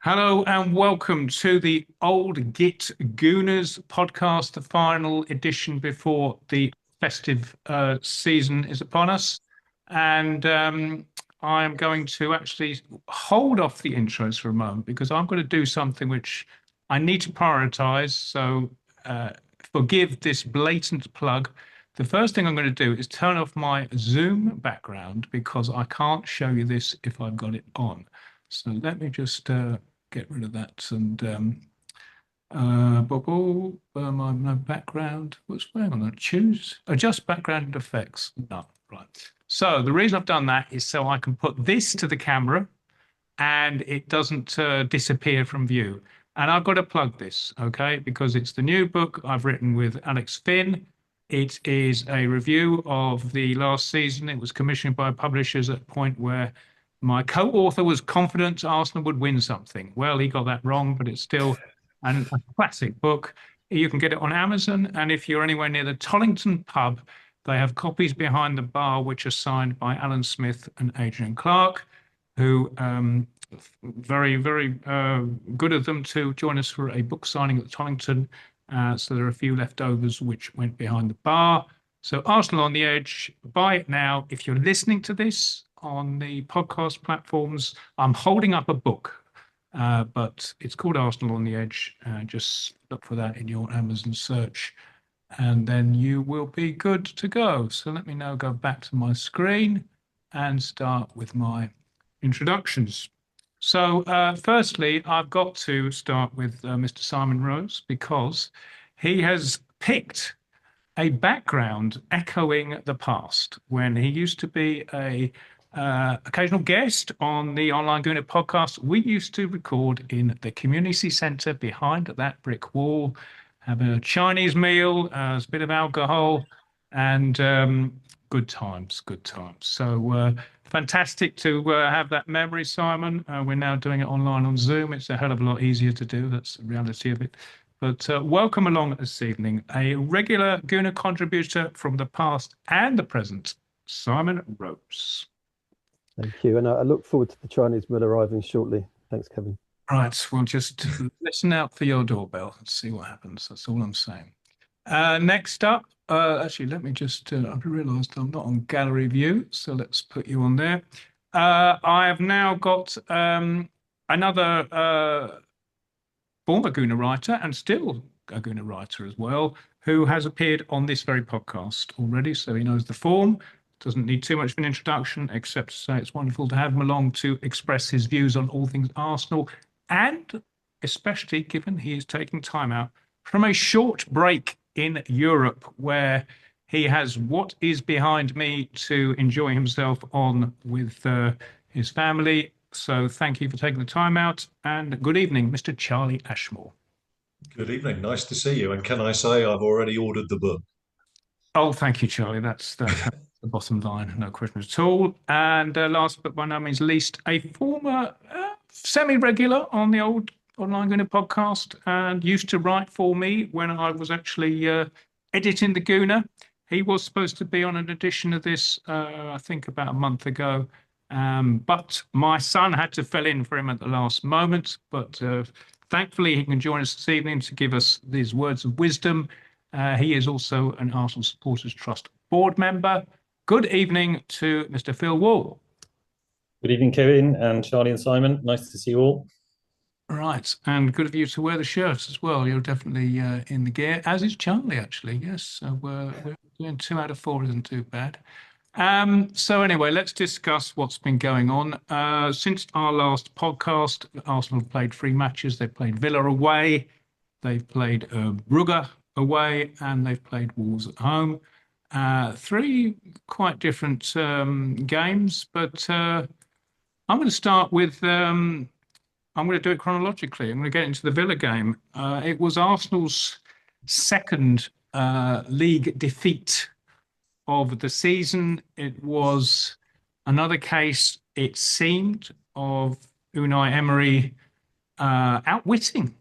Hello and welcome to the old Git Gooners Podcast, the final edition before the festive season is upon us. And I am going to actually hold off the intros for a moment because I'm going to do something which I need to prioritize. So forgive this blatant plug. The first thing I'm going to do is turn off my Zoom background because I can't show you this if I've got it on. So let me just get rid of that and my background. What's going on? Choose adjust background effects. No, right. So the reason I've done that is so I can put this to the camera and it doesn't disappear from view. And I've got to plug this, okay, because it's the new book I've written with Alex Finn. It is a review of the last season. It was commissioned by publishers at a point where my co-author was confident Arsenal would win something. Well, he got that wrong, but it's still a classic book. You can get it on Amazon, and if you're anywhere near the Tollington pub, they have copies behind the bar which are signed by Alan Smith and Adrian Clarke, who very, very good of them to join us for a book signing at the Tollington. So there are a few leftovers which went behind the bar. So Arsenal on the Edge, buy it now. If you're listening to this on the podcast platforms, I'm holding up a book, but it's called Arsenal on the Edge. Just look for that in your Amazon search, and then you will be good to go. So let me now go back to my screen and start with my introductions. So firstly, I've got to start with Mr. Simon Rose because he has picked a background echoing the past when he used to be a occasional guest on the Online Gooner Podcast. We used to record in the community centre behind that brick wall, have a Chinese meal, a bit of alcohol, and good times, good times. So fantastic to have that memory, Simon. We're now doing it online on Zoom. It's a hell of a lot easier to do. That's the reality of it. But welcome along this evening, a regular Gooner contributor from the past and the present, Simon Rose. Thank you. And I look forward to the Chinese meal arriving shortly. Thanks, Kevin. Right, we'll just listen out for your doorbell and see what happens. That's all I'm saying. Next up, actually, let me just, I've realised I'm not on gallery view, so let's put you on there. I have now got another former Gooner writer and still a Gooner writer as well, who has appeared on this very podcast already, so he knows the form. Doesn't need too much of an introduction, except to say it's wonderful to have him along to express his views on all things Arsenal, and especially given he is taking time out from a short break in Europe, where he has what is behind me to enjoy himself on with his family. So thank you for taking the time out, and good evening, Mr. Charlie Ashmore. Good evening. Nice to see you. And can I say I've already ordered the book? Oh, thank you, Charlie. That's the bottom line, no question at all. And last but by no means least, a former semi-regular on the old Online Gooner Podcast and used to write for me when I was actually editing the Gooner. He was supposed to be on an edition of this, I think about a month ago. But my son had to fill in for him at the last moment. But thankfully, he can join us this evening to give us these words of wisdom. He is also an Arsenal Supporters Trust board member. Good evening to Mr. Phil Wall. Good evening, Kevin and Charlie and Simon. Nice to see you all. Right, and good of you to wear the shirt as well. You're definitely in the gear, as is Charlie, actually. Yes, so we're doing 2 out of 4 isn't too bad. So anyway, let's discuss what's been going on. Since our last podcast, Arsenal have played 3 matches. They played Villa away, they've played Brugge away, and they've played Wolves at home. 3 quite different games, but I'm going to start with, I'm going to do it chronologically. I'm going to get into the Villa game. It was Arsenal's second league defeat of the season. It was another case, it seemed, of Unai Emery outwitting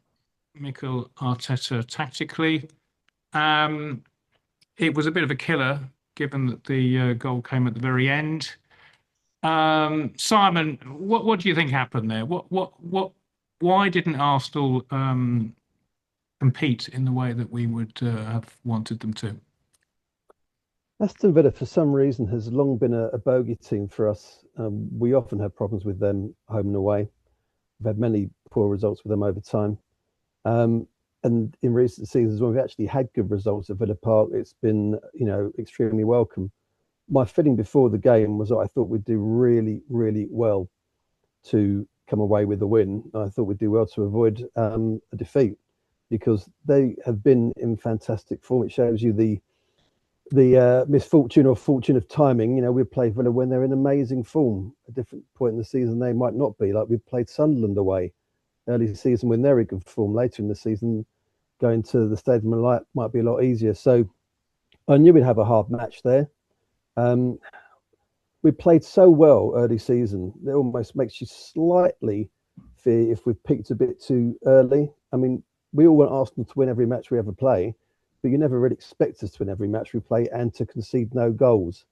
Mikel Arteta tactically. It was a bit of a killer, given that the goal came at the very end. Simon, what do you think happened there? What why didn't Arsenal compete in the way that we would have wanted them to? Aston Villa, for some reason, has long been a bogey team for us. We often have problems with them home and away. We've had many poor results with them over time. And in recent seasons, when we've actually had good results at Villa Park, it's been, extremely welcome. My feeling before the game was that I thought we'd do really, really well to come away with a win. I thought we'd do well to avoid a defeat, because they have been in fantastic form. It shows you the misfortune or fortune of timing. We play Villa when they're in amazing form. At a different point in the season, they might not be. Like, we played Sunderland away early season when they're in good form. Later in the season, going to the Stadium of Light might be a lot easier. So I knew we'd have a hard match there. We played so well early season, it almost makes you slightly fear if we've peaked a bit too early. I mean, we all want Arsenal to win every match we ever play, but you never really expect us to win every match we play and to concede no goals.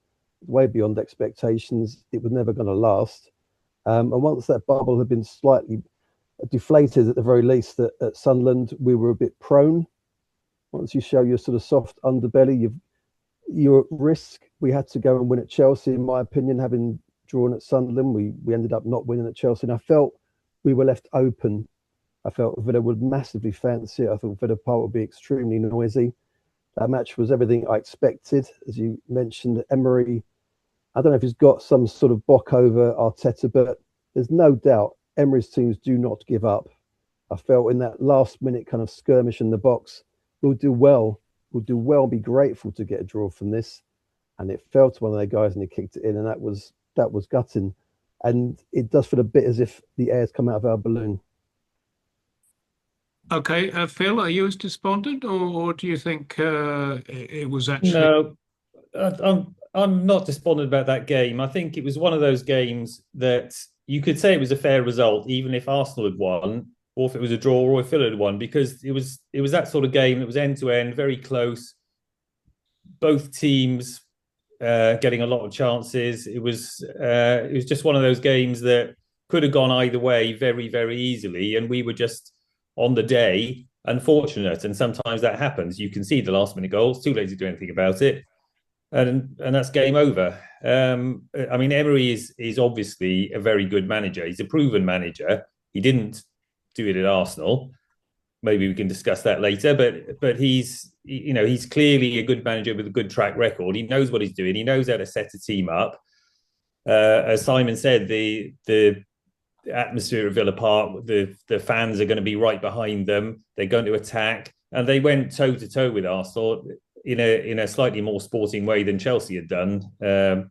Way beyond expectations. It was never going to last. And once that bubble had been slightly deflated, at the very least, at Sunderland, we were a bit prone. Once you show your sort of soft underbelly, you're at risk. We had to go and win at Chelsea, in my opinion, having drawn at Sunderland. We ended up not winning at Chelsea, and I felt we were left open. I felt Villa would massively fancy it. I thought Villa Park would be extremely noisy. That match was everything I expected. As you mentioned, Emery, I don't know if he's got some sort of bock over Arteta, but there's no doubt Emery's teams do not give up. I felt in that last minute kind of skirmish in the box, we'll do well, be grateful to get a draw from this. And it fell to one of their guys and he kicked it in, and that was gutting. And it does feel a bit as if the air's come out of our balloon. Okay, Phil, are you as despondent, or do you think it was actually... No, I'm not despondent about that game. I think it was one of those games that you could say it was a fair result, even if Arsenal had won, or if it was a draw, or if Villa had won, because it was that sort of game that was end to end, very close. Both teams getting a lot of chances. It was just one of those games that could have gone either way very, very easily, and we were just on the day unfortunate. And sometimes that happens. You concede the last minute goals, too lazy to do anything about it, and that's game over. I mean, Emery is obviously a very good manager. He's a proven manager. He didn't do it at Arsenal. Maybe we can discuss that later. But he's clearly a good manager with a good track record. He knows what he's doing. He knows how to set a team up. As Simon said, the atmosphere of Villa Park, the fans are going to be right behind them. They're going to attack, and they went toe to toe with Arsenal in a slightly more sporting way than Chelsea had done, a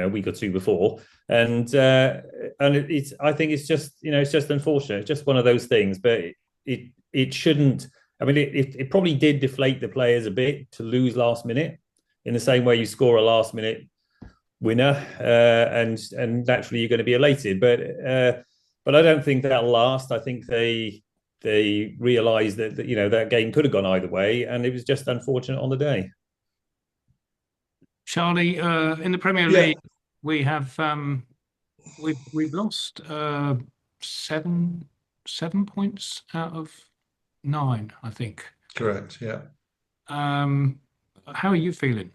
week or two before. And it's, I think it's just unfortunate. It's just one of those things, but it shouldn't. I mean, it probably did deflate the players a bit to lose last minute, in the same way you score a last minute winner, and naturally you're going to be elated. But I don't think that'll last. I think they realised that that game could have gone either way, and it was just unfortunate on the day. Charlie, in the Premier League, we have we've lost 7 points out of 9, I think. Correct. Yeah. How are you feeling?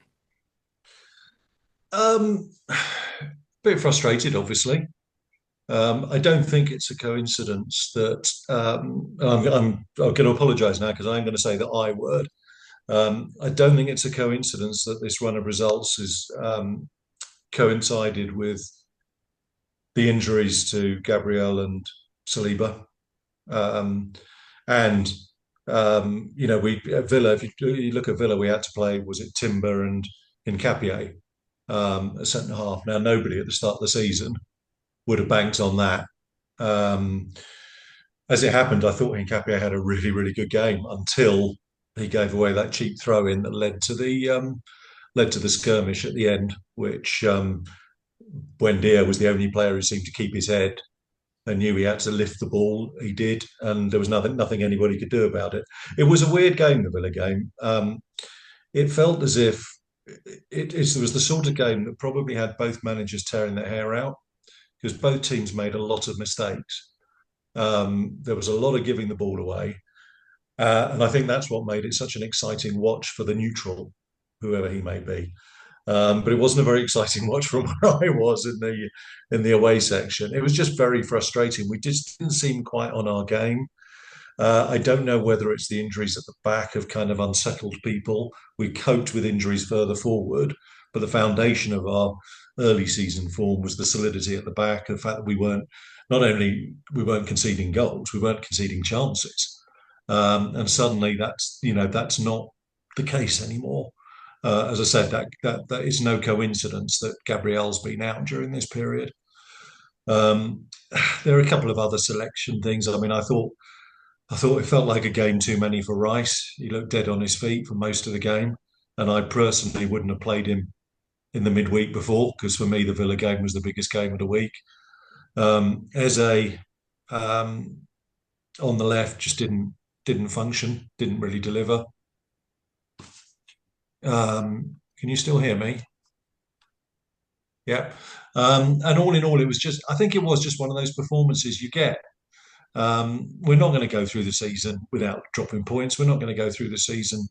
Bit frustrated, obviously. I don't think it's a coincidence that I'm going to apologise now, because I'm going to say the I word. I don't think it's a coincidence that this run of results has coincided with the injuries to Gabriel and Saliba, we at Villa. If you look at Villa, we had to play, was it Timber and Nketiah, a centre half. Now, nobody at the start of the season would have banked on that. As it happened, I thought Nketiah had a really, really good game until he gave away that cheap throw in that led to the skirmish at the end, which Buendia was the only player who seemed to keep his head and knew he had to lift the ball. He did, and there was nothing anybody could do about it. It was a weird game, the Villa game. It felt as if it was the sort of game that probably had both managers tearing their hair out, because both teams made a lot of mistakes. There was a lot of giving the ball away. And I think that's what made it such an exciting watch for the neutral, whoever he may be. But it wasn't a very exciting watch from where I was in the away section. It was just very frustrating. We just didn't seem quite on our game. I don't know whether it's the injuries at the back have kind of unsettled people. We coped with injuries further forward, but the foundation of our early season form was the solidity at the back, the fact that we weren't conceding goals, we weren't conceding chances. And suddenly that's not the case anymore. As I said, that is no coincidence that Gabriel's been out during this period. There are a couple of other selection things. I mean, I thought it felt like a game too many for Rice. He looked dead on his feet for most of the game, and I personally wouldn't have played him in the midweek before, because for me the Villa game was the biggest game of the week. Eze on the left just didn't function, didn't really deliver. Can you still hear me? Yeah. And all in all, I think it was just one of those performances you get. We're not going to go through the season without dropping points. We're not going to go through the season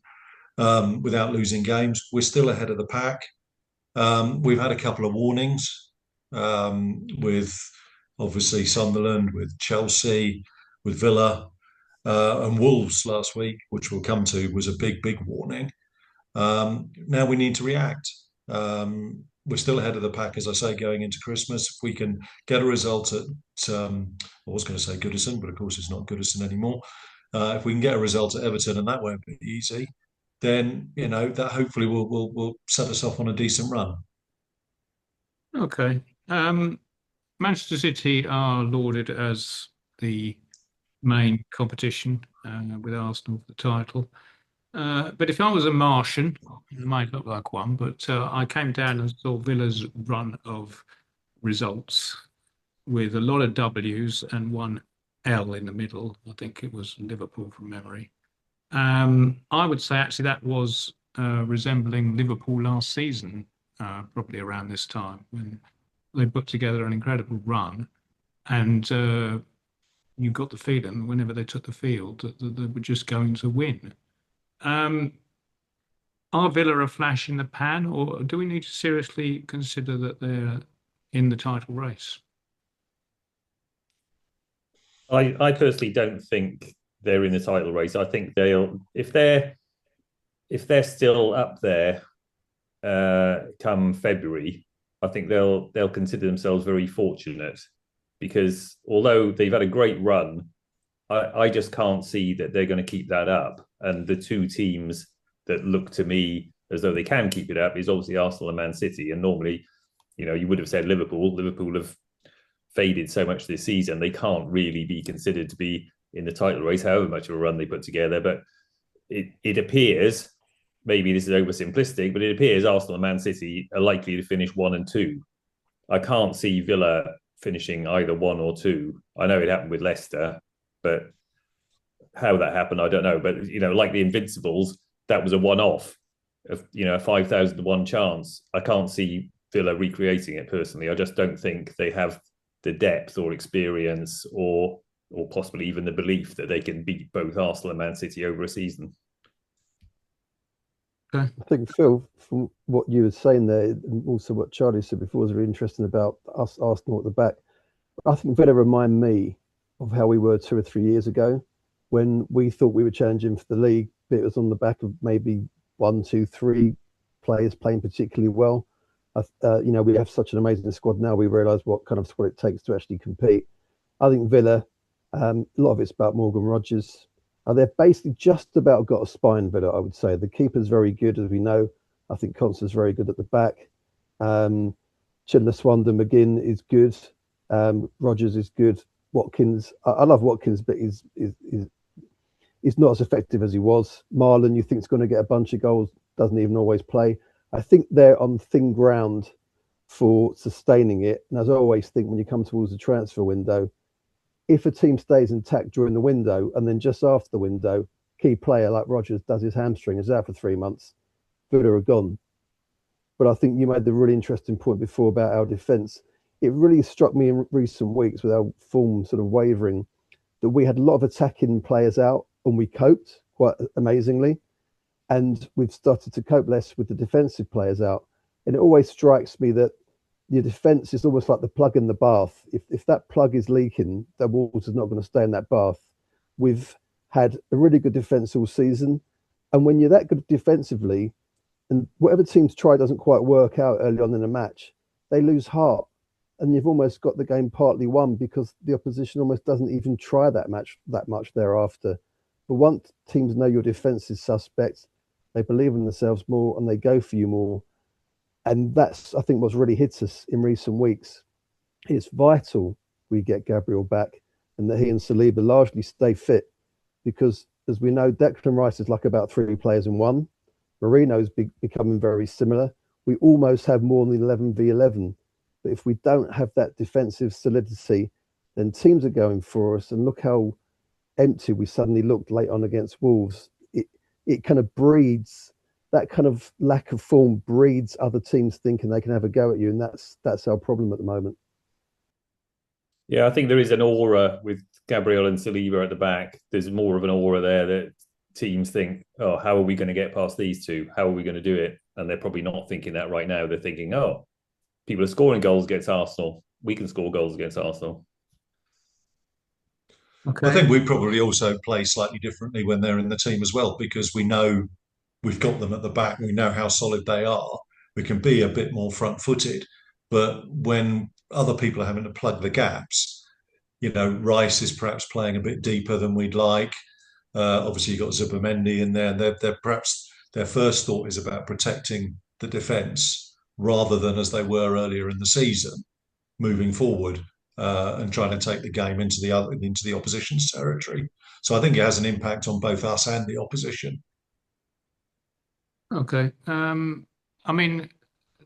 without losing games. We're still ahead of the pack. We've had a couple of warnings with obviously Sunderland, with Chelsea, with Villa, and Wolves last week, which we'll come to, was a big, big warning. Now we need to react. We're still ahead of the pack, as I say, going into Christmas. If we can get a result at, I was going to say Goodison, but of course it's not Goodison anymore. If we can get a result at Everton, and that won't be easy, then that hopefully will set us off on a decent run. Okay. Manchester City are lauded as the main competition with Arsenal for the title. But if I was a Martian, it might look like one, but I came down and saw Villa's run of results with a lot of W's and one L in the middle. I think it was Liverpool from memory. I would say actually that was resembling Liverpool last season, probably around this time, when they put together an incredible run, and you got the feeling whenever they took the field that they were just going to win. Are Villa a flash in the pan, or do we need to seriously consider that they're in the title race? I personally don't think they're in the title race. I think if they're still up there come February, I think they'll consider themselves very fortunate, because although they've had a great run, I just can't see that they're going to keep that up. And the two teams that look to me as though they can keep it up is obviously Arsenal and Man City. And normally, you would have said Liverpool. Liverpool have faded so much this season, they can't really be considered to be in the title race, however much of a run they put together. But it appears, maybe this is oversimplistic, but it appears Arsenal and Man City are likely to finish 1 and 2. I can't see Villa finishing either 1 or 2. I know it happened with Leicester, but how that happened, I don't know. But, like the Invincibles, that was a one-off, a 5,000 to 1 chance. I can't see Villa recreating it personally. I just don't think they have the depth or experience or possibly even the belief that they can beat both Arsenal and Man City over a season. I think, Phil, from what you were saying there, and also what Charlie said before, was really interesting about us Arsenal at the back. I think Villa remind me of how we were 2 or 3 years ago, when we thought we were challenging for the league, but it was on the back of maybe 1, 2, 3 players playing particularly well. We have such an amazing squad now. We realise what kind of squad it takes to actually compete. I think Villa, a lot of it's about Morgan Rogers. They've basically just about got a spine, Villa, I would say. The keeper's very good, as we know. I think Constance is very good at the back. Chandler Swindon McGinn is good. Rogers is good. Watkins, I love Watkins, but he's not as effective as he was. Marlon, you think is going to get a bunch of goals, doesn't even always play. I think they're on thin ground for sustaining it. And as I always think, when you come towards the transfer window, if a team stays intact during the window and then just after the window, key player like Rogers does his hamstring, is out for 3 months, Villa are gone. But I think you made the really interesting point before about our defence. It really struck me in recent weeks with our form sort of wavering. that we had a lot of attacking players out and we coped quite amazingly. And we've started to cope less with the defensive players out. And it always strikes me that your defence is almost like the plug in the bath. If that plug is leaking, the water's not going to stay in that bath. We've had a really good defence all season. And when you're that good defensively, and whatever teams try doesn't quite work out early on in a match, they lose heart. And you've almost got the game partly won because the opposition almost doesn't even try that much thereafter. But once teams know your defence is suspect, they believe in themselves more and they go for you more. And that's, I think, what's really hit us in recent weeks. It's vital we get Gabriel back and that he and Saliba largely stay fit because, as we know, Declan Rice is like about 3 players in one. Marino's becoming very similar. We almost have more than 11v11. But if we don't have that defensive solidity, then teams are going for us. And look how empty we suddenly looked late on against Wolves. It kind of breeds, that kind of lack of form breeds other teams thinking they can have a go at you. And that's our problem at the moment. Yeah, I think there is an aura with Gabriel and Saliba at the back. There's more of an aura there that teams think, oh, how are we going to get past these two? How are we going to do it? And they're probably not thinking that right now. They're thinking, oh, people are scoring goals against Arsenal. We can score goals against Arsenal. Okay. I think we probably also play slightly differently when they're in the team as well, because we know we've got them at the back. We know how solid they are. We can be a bit more front-footed. But when other people are having to plug the gaps, Rice is perhaps playing a bit deeper than we'd like. Obviously, you've got Zubimendi in there. They're perhaps their first thought is about protecting the defence rather than, as they were earlier in the season, moving forward and trying to take the game into the opposition's territory. So I think it has an impact on both us and the opposition. Okay. I mean,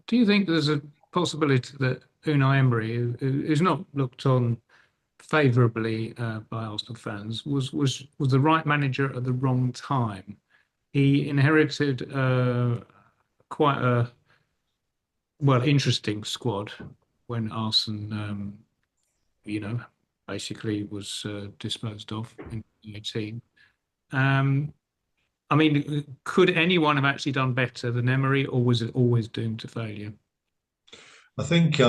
do you think there's a possibility that Unai Emery, who's not looked on favourably by Arsenal fans, was the right manager at the wrong time? He inherited quite a interesting squad when Arsenal, basically was disposed of in 2018. I mean, could anyone have actually done better than Emery, or was it always doomed to failure? I think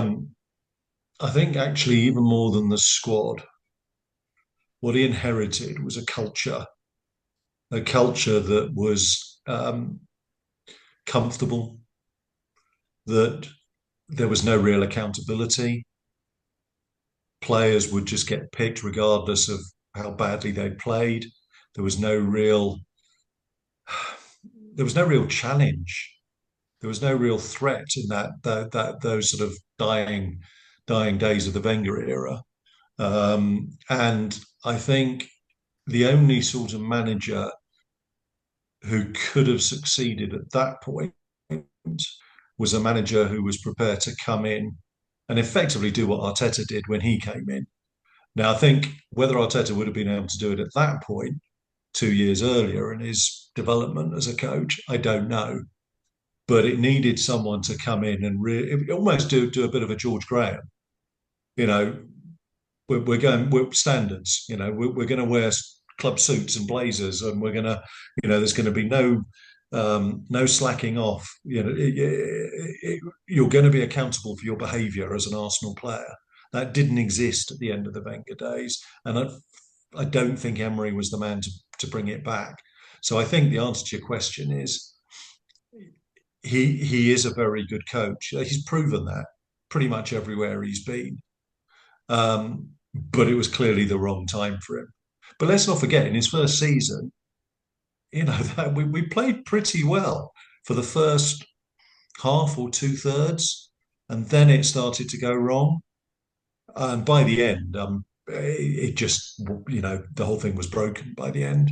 actually even more than the squad, what he inherited was a culture that was comfortable, that there was no real accountability. Players would just get picked regardless of how badly they played. There was no real challenge. There was no real threat in those sort of dying days of the Wenger era. And I think the only sort of manager who could have succeeded at that point was a manager who was prepared to come in and effectively do what Arteta did when he came in. Now, I think whether Arteta would have been able to do it at that point, 2 years earlier in his development as a coach, I don't know. But it needed someone to come in and really almost do a bit of a George Graham. We're standards. We're going to wear club suits and blazers, and we're going to, there's going to be no slacking off. You're going to be accountable for your behaviour as an Arsenal player. That didn't exist at the end of the Wenger days, and I don't think Emery was the man to bring it back. So I think the answer to your question is he is a very good coach. He's proven that pretty much everywhere he's been. But it was clearly the wrong time for him. But let's not forget, in his first season, that we played pretty well for the first half or 2/3, and then it started to go wrong. And by the end, it just, the whole thing was broken by the end.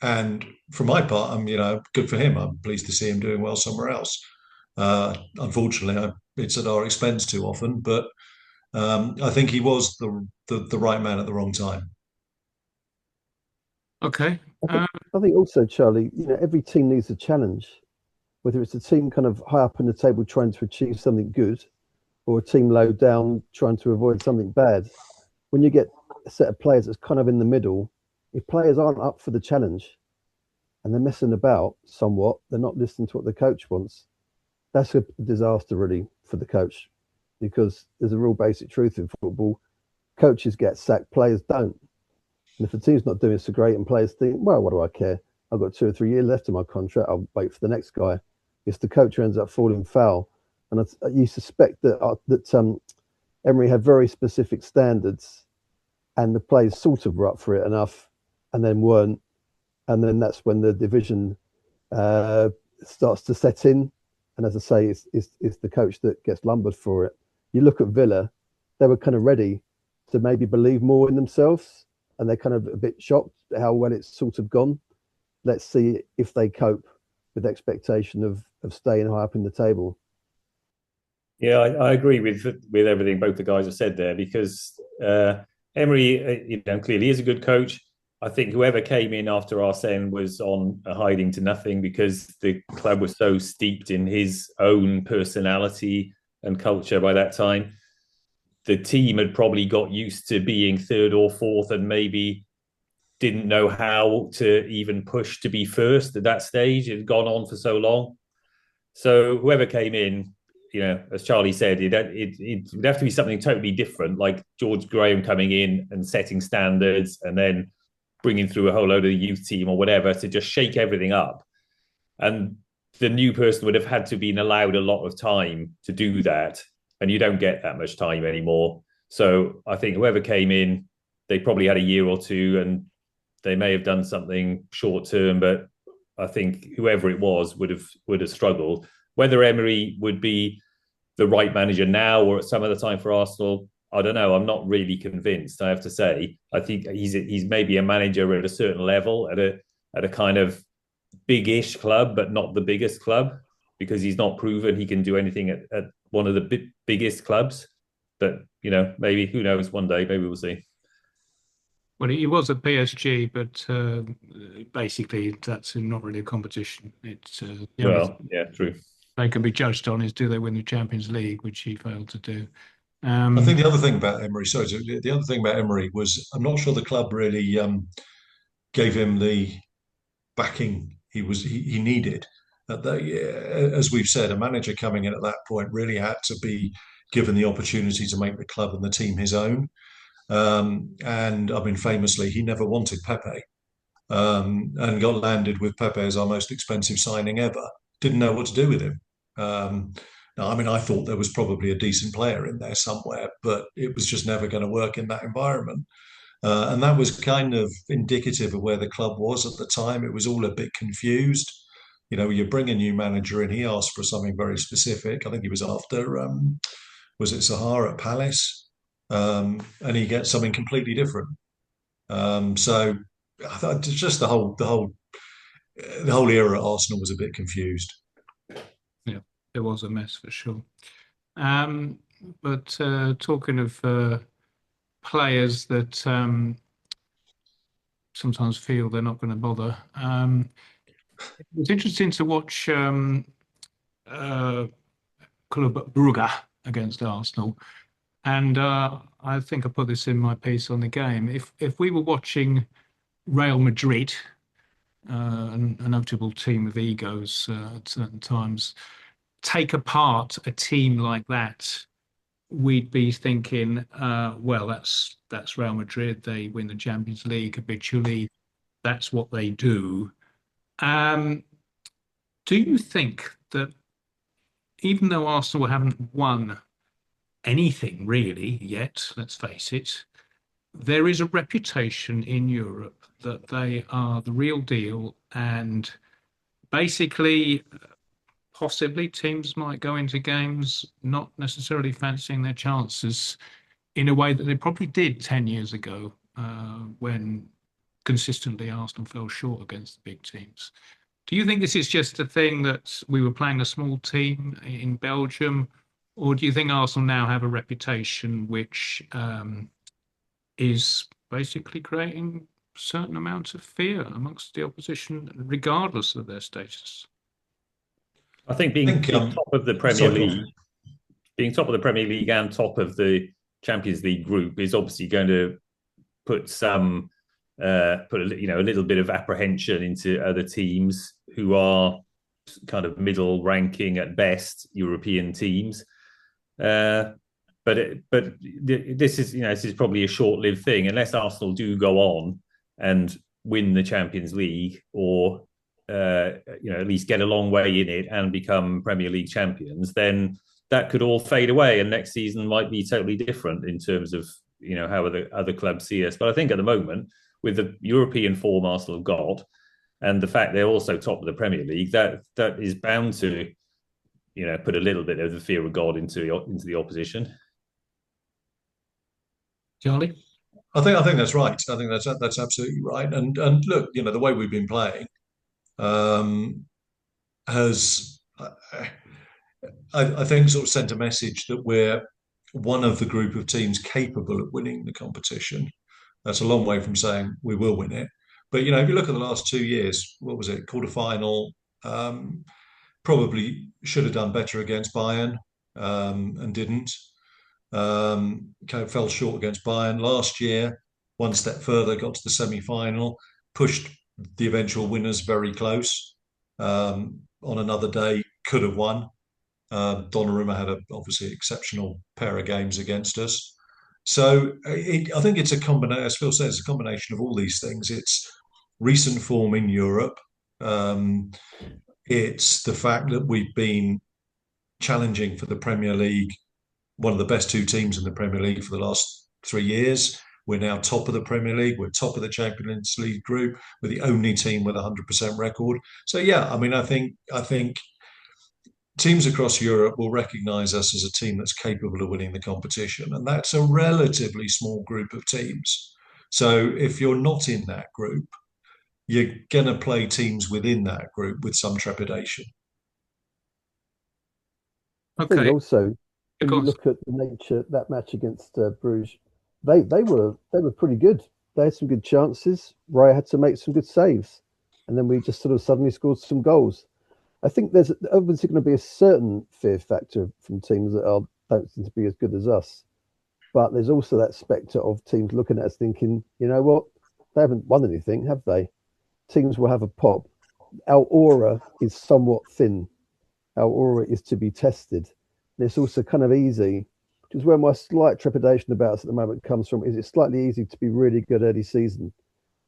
And for my part, good for him. I'm pleased to see him doing well somewhere else. Unfortunately, it's at our expense too often, but I think he was the right man at the wrong time. Okay. I think also, Charlie, every team needs a challenge, whether it's a team kind of high up in the table trying to achieve something good, or a team low down trying to avoid something bad. When you get a set of players that's kind of in the middle. If players aren't up for the challenge and they're messing about somewhat, they're not listening to what the coach wants. That's a disaster, really, for the coach, because there's a real basic truth in football. Coaches get sacked, players don't. And if the team's not doing so great and players think, well, what do I care? I've got 2 or 3 years left of my contract. I'll wait for the next guy. If the coach ends up falling foul, and you suspect that Emery had very specific standards, and the players sort of were up for it enough, and then weren't, and then that's when the division starts to set in. And as I say, it's the coach that gets lumbered for it. You look at Villa; they were kind of ready to maybe believe more in themselves, and they're kind of a bit shocked at how well it's sort of gone. Let's see if they cope with the expectation of staying high up in the table. Yeah, I agree with everything both the guys have said there, because Emery, clearly is a good coach. I think whoever came in after Arsene was on a hiding to nothing, because the club was so steeped in his own personality and culture by that time. The team had probably got used to being third or fourth and maybe didn't know how to even push to be first at that stage. It had gone on for so long. So whoever came in, as Charlie said, it would have to be something totally different, like George Graham coming in and setting standards and then bringing through a whole load of the youth team or whatever to just shake everything up. And the new person would have had to been allowed a lot of time to do that. And you don't get that much time anymore. So I think whoever came in, they probably had a year or two, and they may have done something short term, but I think whoever it was would have struggled. Whether Emery would be the right manager now or at some other time for Arsenal, I don't know. I'm not really convinced, I have to say. I think he's maybe a manager at a certain level, at a kind of big-ish club, but not the biggest club, because he's not proven he can do anything at one of the biggest clubs. But, maybe, who knows, one day, maybe we'll see. Well, he was at PSG, but basically that's not really a competition. It's yeah, true. They can be judged on is, do they win the Champions League, which he failed to do. I think the other thing about Emery, was I'm not sure the club really gave him the backing he needed. As we've said, a manager coming in at that point really had to be given the opportunity to make the club and the team his own. And I mean, famously, he never wanted Pepe, and got landed with Pepe as our most expensive signing ever. Didn't know what to do with him. I mean, I thought there was probably a decent player in there somewhere, but it was just never going to work in that environment. And that was kind of indicative of where the club was at the time. It was all a bit confused. You bring a new manager in, he asked for something very specific. I think he was after, was it Sahara at Palace? And he gets something completely different. So I thought just the whole era at Arsenal was a bit confused. Yeah, it was a mess for sure. But talking of players that sometimes feel they're not going to bother, it was interesting to watch Club Brugge against Arsenal. And I think I put this in my piece on the game. If we were watching Real Madrid, a notable team of egos at certain times, take apart a team like that, we'd be thinking, well, that's Real Madrid. They win the Champions League habitually. That's what they do. Do you think that even though Arsenal haven't won anything really yet, let's face it, there is a reputation in Europe that they are the real deal, and basically possibly teams might go into games not necessarily fancying their chances in a way that they probably did 10 years ago when consistently Arsenal fell short against the big teams. Do you think this is just a thing that we were playing a small team in Belgium, or do you think Arsenal now have a reputation which is basically creating certain amounts of fear amongst the opposition, regardless of their status? I think being top of the Premier League, being top of the Premier League and top of the Champions League group is obviously going to put some a little bit of apprehension into other teams who are kind of middle ranking at best European teams. But this is probably a short-lived thing unless Arsenal do go on and win the Champions League, or at least get a long way in it and become Premier League champions. Then that could all fade away, and next season might be totally different in terms of how other clubs see us. But I think at the moment, with the European form Arsenal have got, and the fact they're also top of the Premier League, that is bound to put a little bit of the fear of God into the opposition. Charlie? I think that's right. I think that's absolutely right. And look, the way we've been playing has, I think, sort of sent a message that we're one of the group of teams capable of winning the competition. That's a long way from saying we will win it. But, if you look at the last 2 years, what was it? Quarterfinal, probably should have done better against Bayern and didn't. Kind of fell short against Bayern last year. One step further, got to the semi-final, pushed the eventual winners very close. On another day, could have won. Donnarumma had obviously exceptional pair of games against us. So I think it's a combination, as Phil says, a combination of all these things. It's recent form in Europe. It's the fact that we've been challenging for the Premier League, one of the best two teams in the Premier League for the last 3 years. We're now top of the Premier League. We're top of the Champions League group. We're the only team with a 100% record. So, yeah, I think teams across Europe will recognise us as a team that's capable of winning the competition. And that's a relatively small group of teams. So if you're not in that group, you're going to play teams within that group with some trepidation. Okay. I think also, when you look at the nature that match against Bruges, they were pretty good. They had some good chances. Raya had to make some good saves, and then we just sort of suddenly scored some goals. I think there's obviously going to be a certain fear factor from teams that don't seem to be as good as us, but there's also that spectre of teams looking at us thinking, you know what, they haven't won anything, have they? Teams will have a pop. Our aura is somewhat thin. Our aura is to be tested. And it's also kind of easy, which is where my slight trepidation about us at the moment comes from, is it's slightly easy to be really good early season.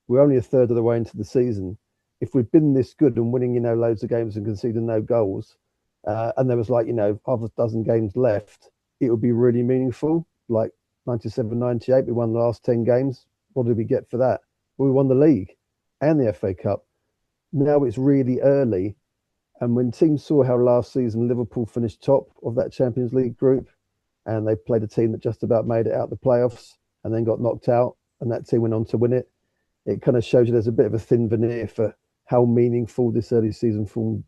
We're only a third of the way into the season. If we've been this good and winning, loads of games and conceding no goals, and there was half a dozen games left, it would be really meaningful. Like 97, 98, we won the last 10 games. What did we get for that? Well, we won the league and the FA Cup. Now it's really early. And when teams saw how last season Liverpool finished top of that Champions League group, and they played a team that just about made it out the playoffs and then got knocked out, and that team went on to win it, it kind of shows you there's a bit of a thin veneer for how meaningful this early season form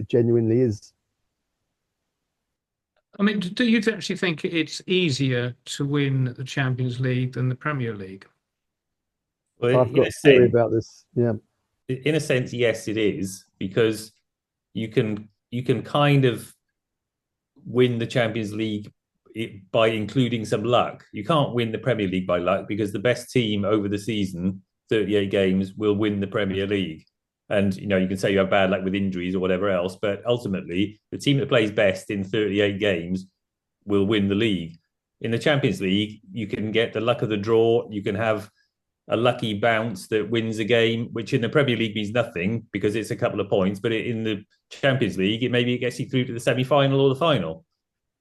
genuinely is. I mean, do you actually think it's easier to win the Champions League than the Premier League? Well, I've got a theory about this. Yeah, in a sense, yes, it is, because you can kind of win the Champions League by including some luck. You can't win the Premier League by luck, because the best team over the season, 38 games, will win the Premier League. And, you can say you have bad luck with injuries or whatever else, but ultimately the team that plays best in 38 games will win the league. In the Champions League, you can get the luck of the draw. You can have a lucky bounce that wins a game, which in the Premier League means nothing because it's a couple of points. But in the Champions League, it gets you through to the semi-final or the final.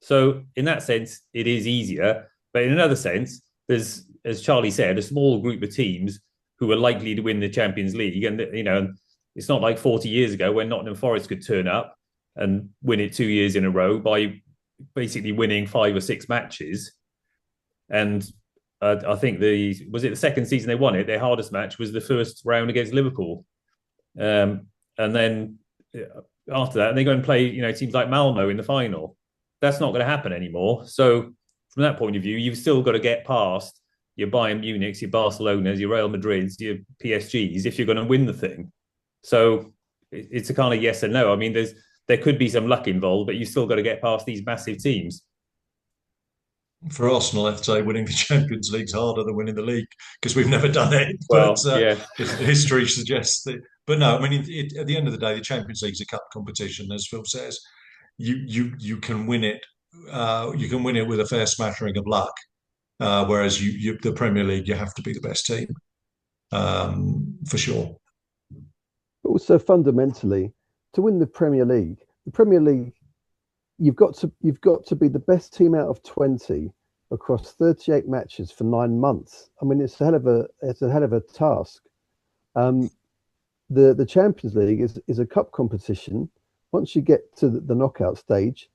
So in that sense, it is easier. But in another sense, there's, as Charlie said, a small group of teams who are likely to win the Champions League. And, it's not like 40 years ago when Nottingham Forest could turn up and win it 2 years in a row by basically winning 5 or 6 matches. And I think was it the second season they won it? Their hardest match was the first round against Liverpool. And then after that, they go and play, teams like Malmo in the final. That's not going to happen anymore. So from that point of view, you've still got to get past your Bayern Munichs, your Barcelonas, your Real Madrids, your PSGs if you're going to win the thing. So it's a kind of yes and no. I mean, there could be some luck involved, but you've still got to get past these massive teams. For Arsenal, I'd say winning the Champions League's harder than winning the league because we've never done it. Well, But yeah. history suggests that. But no, I mean, at the end of the day, the Champions League's a cup competition, as Phil says. You can win it. You can win it with a fair smattering of luck. Whereas the Premier League, you have to be the best team, for sure. But also fundamentally, to win the Premier League, you've got to be the best team out of 20 across 38 matches for 9 months. I mean, it's a hell of a task. The Champions League is a cup competition. Once you get to the knockout stage,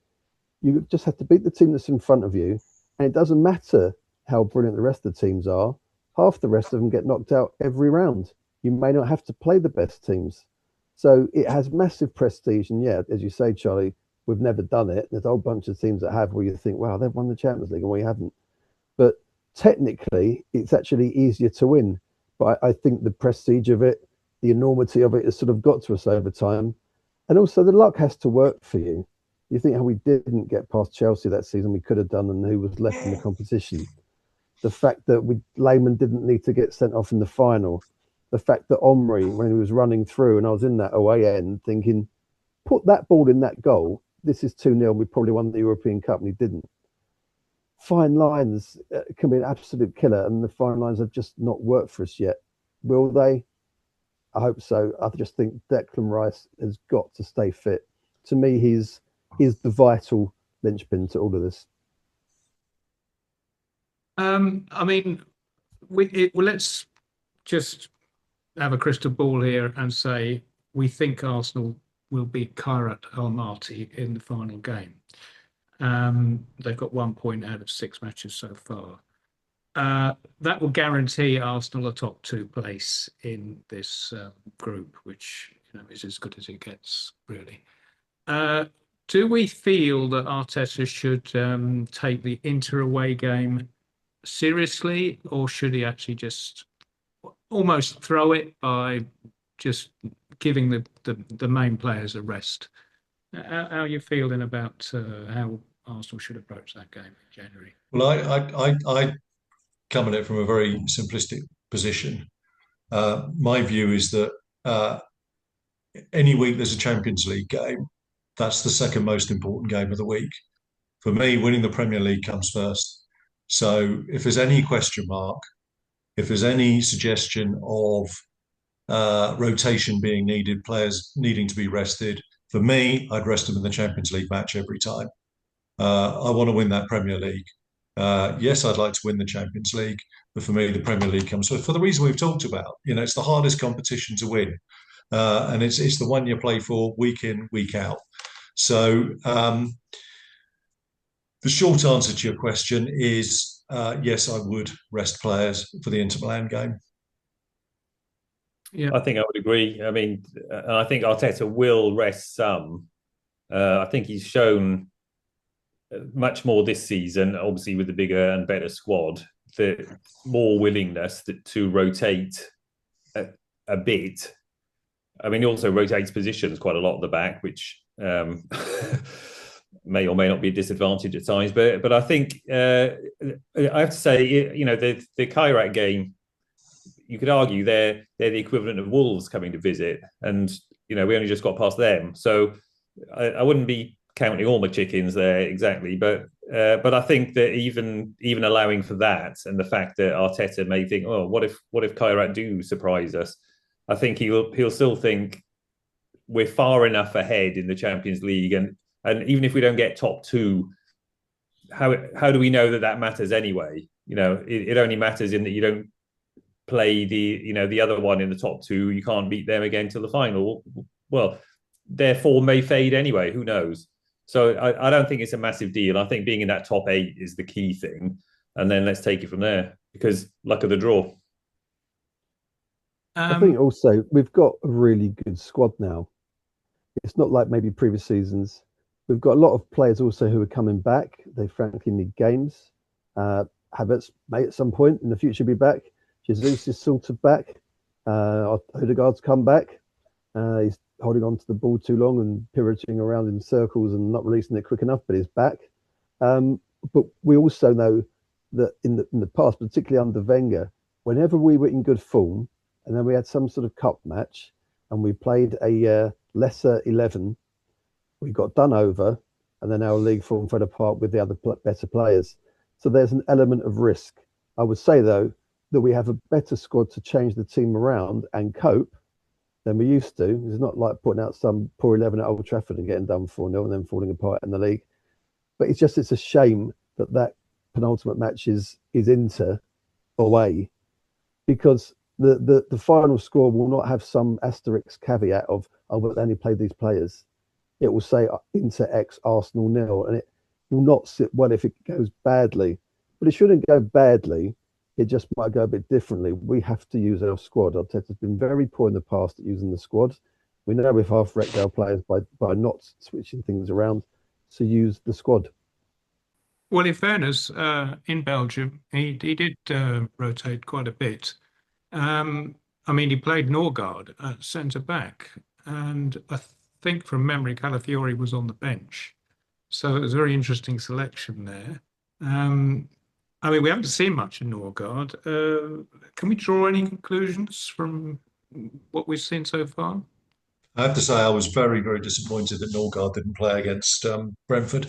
you just have to beat the team that's in front of you, and it doesn't matter how brilliant the rest of the teams are. Half the rest of them get knocked out every round. You may not have to play the best teams. So it has massive prestige. And yeah, as you say, Charlie, we've never done it. There's a whole bunch of teams that have, where you think, wow, they've won the Champions League and we haven't. But technically, it's actually easier to win. But I think the prestige of it, the enormity of it has sort of got to us over time. And also the luck has to work for you. You think how we didn't get past Chelsea that season, we could have done, and who was left in the competition. The fact that Lehmann didn't need to get sent off in the final. The fact that Emery, when he was running through, and I was in that away end thinking, put that ball in that goal, this is 2-0, we probably won the European Cup, and he didn't. Fine lines can be an absolute killer, and the fine lines have just not worked for us yet. Will they? I hope so. I just think Declan Rice has got to stay fit. To me, he's the vital linchpin to all of this. I mean, let's just have a crystal ball here and say we think Arsenal will beat Kairat Almaty in the final game. They've got 1 point out of 6 matches so far. That will guarantee Arsenal a top 2 place in this group, which is as good as it gets, really. Do we feel that Arteta should take the Inter-away game seriously, or should he actually just almost throw it by just giving the main players a rest? How are you feeling about how Arsenal should approach that game in January? Well, I come at it from a very simplistic position. My view is that any week there's a Champions League game, that's the second most important game of the week. For me, winning the Premier League comes first. So if there's any question mark, if there's any suggestion of rotation being needed, players needing to be rested, for me, I'd rest them in the Champions League match every time. I want to win that Premier League. Yes, I'd like to win the Champions League, but for me, the Premier League comes first for the reason we've talked about. It's the hardest competition to win, and it's the one you play for week in, week out. So the short answer to your question is yes, I would rest players for the Inter Milan game. Yeah, I think I would agree. I mean, I think Arteta will rest some. I think he's shown much more this season, obviously with the bigger and better squad, the more willingness to rotate a bit. I mean, he also rotates positions quite a lot at the back, which may or may not be a disadvantage at times. But I think I have to say, the Kairat game, you could argue they're the equivalent of Wolves coming to visit, and we only just got past them. So I wouldn't be counting all my chickens there exactly, but I think that even allowing for that, and the fact that Arteta may think, oh, what if Kairat do surprise us? I think he'll still think we're far enough ahead in the Champions League, and even if we don't get top 2, how do we know that matters anyway? It only matters in that you don't play the other one in the top 2. You can't beat them again till the final. Well, their form may fade anyway. Who knows? So I don't think it's a massive deal. I think being in that top 8 is the key thing, and then let's take it from there, because luck of the draw. I think also we've got a really good squad now. It's not like maybe previous seasons. We've got a lot of players also who are coming back. They frankly need games. Havertz may at some point in the future be back. Jesus is sort of back. Odegaard's come back. He's holding on to the ball too long and pivoting around in circles and not releasing it quick enough, but he's back. but we also know that in the past, particularly under Wenger, whenever we were in good form, and then we had some sort of cup match, and we played a lesser 11, we got done over, and then our league form fell apart with the other better players. So there's an element of risk. I would say, though, that we have a better squad to change the team around and cope than we used to. It's not like putting out some poor 11 at Old Trafford and getting done 4-0 and then falling apart in the league. But it's a shame that penultimate match is Inter away, because the final score will not have some asterisk caveat of, oh, but they only played these players. It will say Inter X Arsenal 0, and it will not sit well if it goes badly. But it shouldn't go badly. It just might go a bit differently. We have to use our squad. Arteta's been very poor in the past at using the squad. We know we've half-wrecked our players by not switching things around. So use the squad. Well, in fairness, in Belgium, he did rotate quite a bit. I mean, he played Norgard at centre-back, and I think from memory, Calafiori was on the bench. So it was a very interesting selection there. I mean, we haven't seen much in Norgard. Can we draw any conclusions from what we've seen so far? I have to say I was very, very disappointed that Norgard didn't play against Brentford.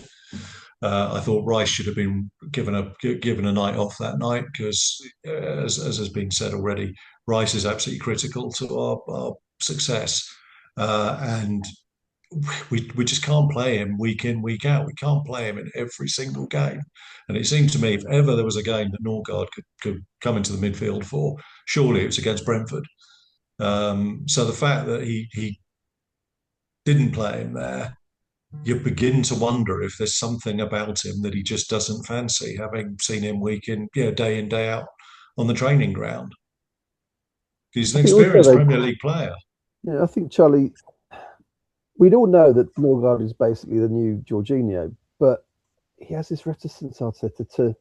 I thought Rice should have been given a night off that night because, as has been said already, Rice is absolutely critical to our success, and we just can't play him week in, week out. We can't play him in every single game. And it seems to me, if ever there was a game that Norgard could come into the midfield for, surely it was against Brentford. So the fact that he didn't play him there, you begin to wonder if there's something about him that he just doesn't fancy, having seen him day in, day out on the training ground. He's an experienced Premier League player. Yeah, I think, Charlie, we'd all know that Norgard is basically the new Jorginho, but he has this reticence, Arteta, to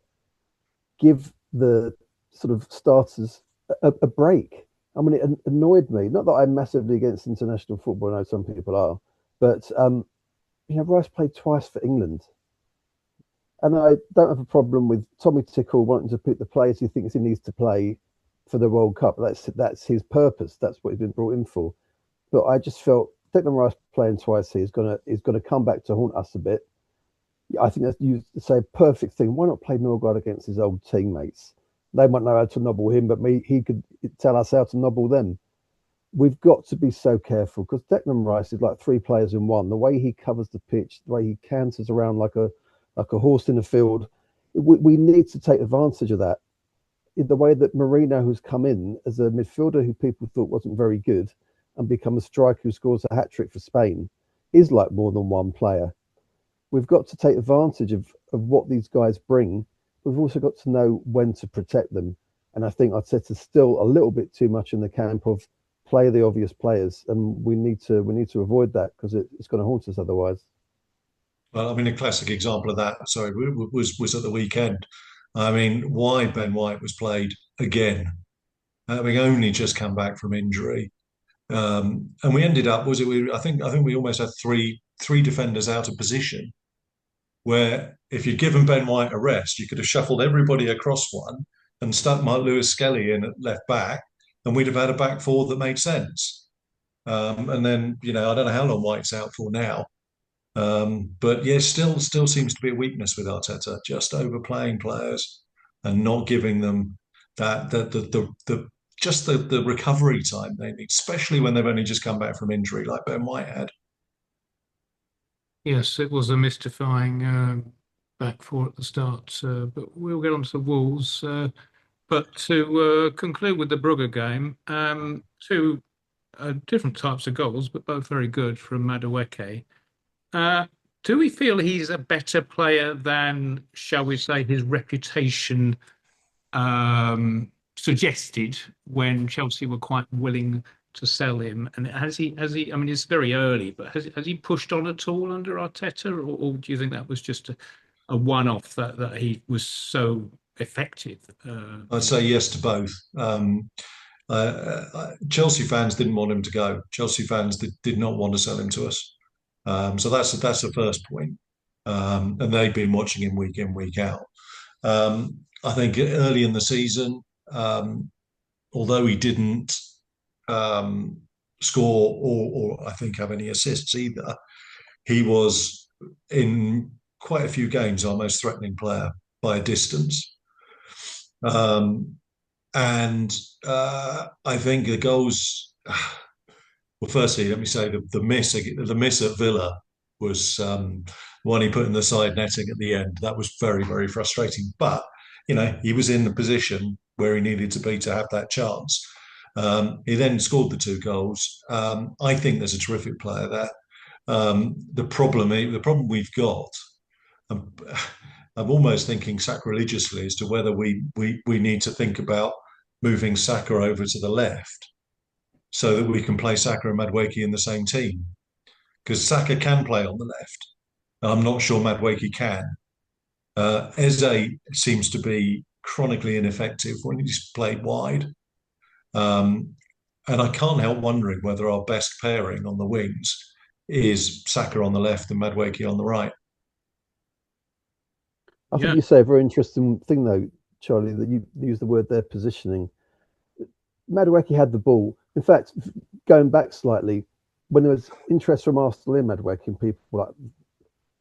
give the sort of starters a break. I mean, it annoyed me. Not that I'm massively against international football. I know some people are, but Rice played twice for England, and I don't have a problem with Tommy Tickle wanting to pick the players he thinks he needs to play for the World Cup. That's his purpose. That's what he's been brought in for. But I just felt Declan Rice playing twice here is gonna come back to haunt us a bit. I think that's, you say, a perfect thing. Why not play Norgard against his old teammates? They might know how to nobble him, but he could tell us how to nobble them. We've got to be so careful because Declan Rice is like three players in one. The way he covers the pitch, the way he canters around like a horse in a field, we need to take advantage of that. In the way that Marino, who's come in as a midfielder who people thought wasn't very good and become a striker who scores a hat-trick for Spain, is like more than one player. We've got to take advantage of what these guys bring. We've also got to know when to protect them. And I think Arteta's still a little bit too much in the camp of play the obvious players. And we need to avoid that because it's going to haunt us otherwise. Well, I mean, a classic example of that, was at the weekend. I mean, why Ben White was played again, having only just come back from injury. And we ended up, I think we almost had three defenders out of position, where if you'd given Ben White a rest, you could have shuffled everybody across one and stuck Mark Lewis Skelly in at left back, and we'd have had a back four that made sense. And then, I don't know how long White's out for now. But yeah, still seems to be a weakness with Arteta, just overplaying players and not giving them the recovery time they need, especially when they've only just come back from injury like Ben White had. Yes, it was a mystifying back four at the start, but we'll get on to the Wolves. But to conclude with the Brugge game, two different types of goals, but both very good from Madueke. Do we feel he's a better player than, shall we say, his reputation suggested when Chelsea were quite willing to sell him? And has he? I mean, it's very early, but has he pushed on at all under Arteta, or do you think that was just a one-off that he was so effective? I'd say yes to both. Chelsea fans didn't want him to go. Chelsea fans did not want to sell him to us. So that's the first point. and they've been watching him week in, week out. I think early in the season, although he didn't score or I think have any assists either, he was in quite a few games our most threatening player by a distance. And I think the goals. Well, firstly, let me say the miss at Villa was one he put in the side netting at the end. That was very, very frustrating. But he was in the position where he needed to be to have that chance. He then scored the 2 goals. I think there's a terrific player there. The problem we've got, I'm almost thinking sacrilegiously as to whether we need to think about moving Saka over to the left so that we can play Saka and Madueke in the same team. Because Saka can play on the left. I'm not sure Madueke can. Eze seems to be chronically ineffective when he's played wide. And I can't help wondering whether our best pairing on the wings is Saka on the left and Madueke on the right. I think you say a very interesting thing, though, Charlie, that you use the word there, positioning. Madueke had the ball. In fact, going back slightly, when there was interest from Arsenal in Madueke and people were like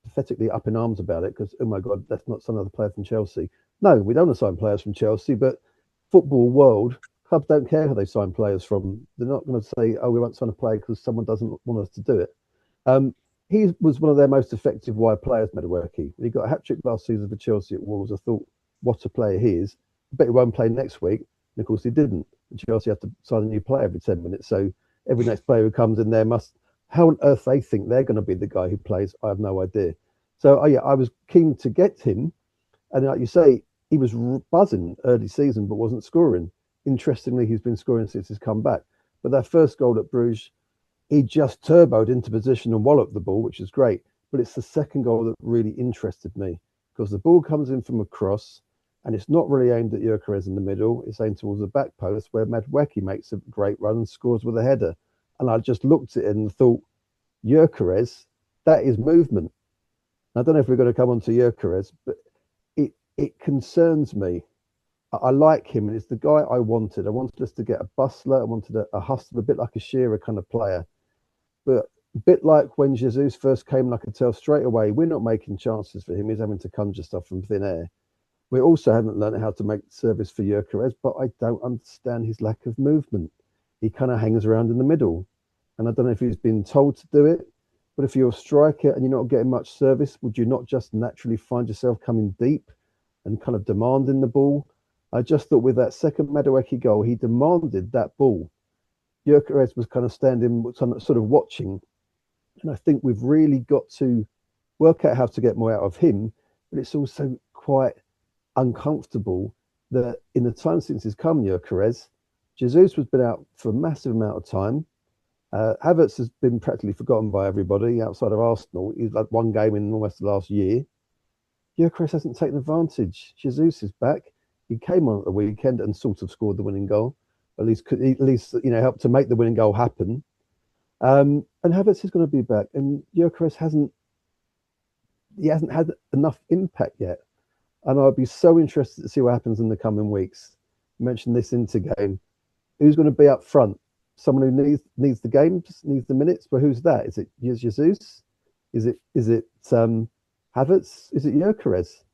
pathetically up in arms about it because, oh my God, that's not some other player from Chelsea. No, we don't assign players from Chelsea, but football world, clubs don't care who they sign players from. They're not going to say, oh, we won't sign a player because someone doesn't want us to do it. He was one of their most effective wide players, Madueke. He got a hat-trick last season for Chelsea at Wolves. I thought, what a player he is. I bet he won't play next week. And of course, he didn't. And Chelsea had to sign a new player every 10 minutes. So every next player who comes in there how on earth they think they're going to be the guy who plays, I have no idea. So, I was keen to get him. And like you say, he was buzzing early season, but wasn't scoring. Interestingly, he's been scoring since he's come back. But that first goal at Bruges, he just turboed into position and walloped the ball, which is great. But it's the second goal that really interested me because the ball comes in from a cross and it's not really aimed at Gyökeres in the middle. It's aimed towards the back post where Madueke makes a great run and scores with a header. And I just looked at it and thought, Gyökeres, that is movement. I don't know if we're going to come on to Gyökeres, but it concerns me. I like him, and it's the guy I wanted. I wanted us to get a bustler. I wanted a hustler, a bit like a Shearer kind of player. But a bit like when Jesus first came, I could tell straight away, we're not making chances for him. He's having to conjure stuff from thin air. We also haven't learned how to make service for Gyökeres, but I don't understand his lack of movement. He kind of hangs around in the middle. And I don't know if he's been told to do it, but if you're a striker and you're not getting much service, would you not just naturally find yourself coming deep and kind of demanding the ball? I just thought with that second Madueke goal, he demanded that ball. Gyökeres was kind of standing, sort of watching. And I think we've really got to work out how to get more out of him. But it's also quite uncomfortable that in the time since he's come, Gyökeres, Jesus has been out for a massive amount of time. Havertz has been practically forgotten by everybody outside of Arsenal. He's had one game in almost the last year. Gyökeres hasn't taken advantage. Jesus is back. He came on at the weekend and sort of scored the winning goal. At least helped to make the winning goal happen. And Havertz is going to be back, and Gyökeres hasn't had enough impact yet. And I'd be so interested to see what happens in the coming weeks. You mentioned this Inter game. Who's going to be up front? Someone who needs the games, needs the minutes. But who's that? Is it Jesus? Is it Havertz? Is it Gyökeres?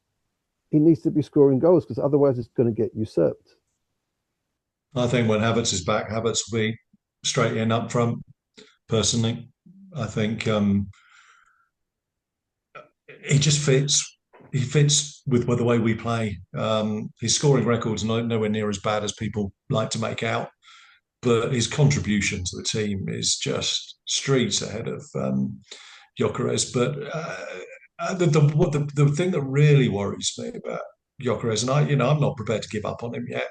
He needs to be scoring goals because otherwise it's going to get usurped. I think when Havertz is back, Havertz will be straight in up front. Personally, I think he just fits. He fits with the way we play. His scoring record's nowhere near as bad as people like to make out, but his contribution to the team is just streets ahead of Gyökeres. But the thing that really worries me about Gyökeres, and I'm not prepared to give up on him yet.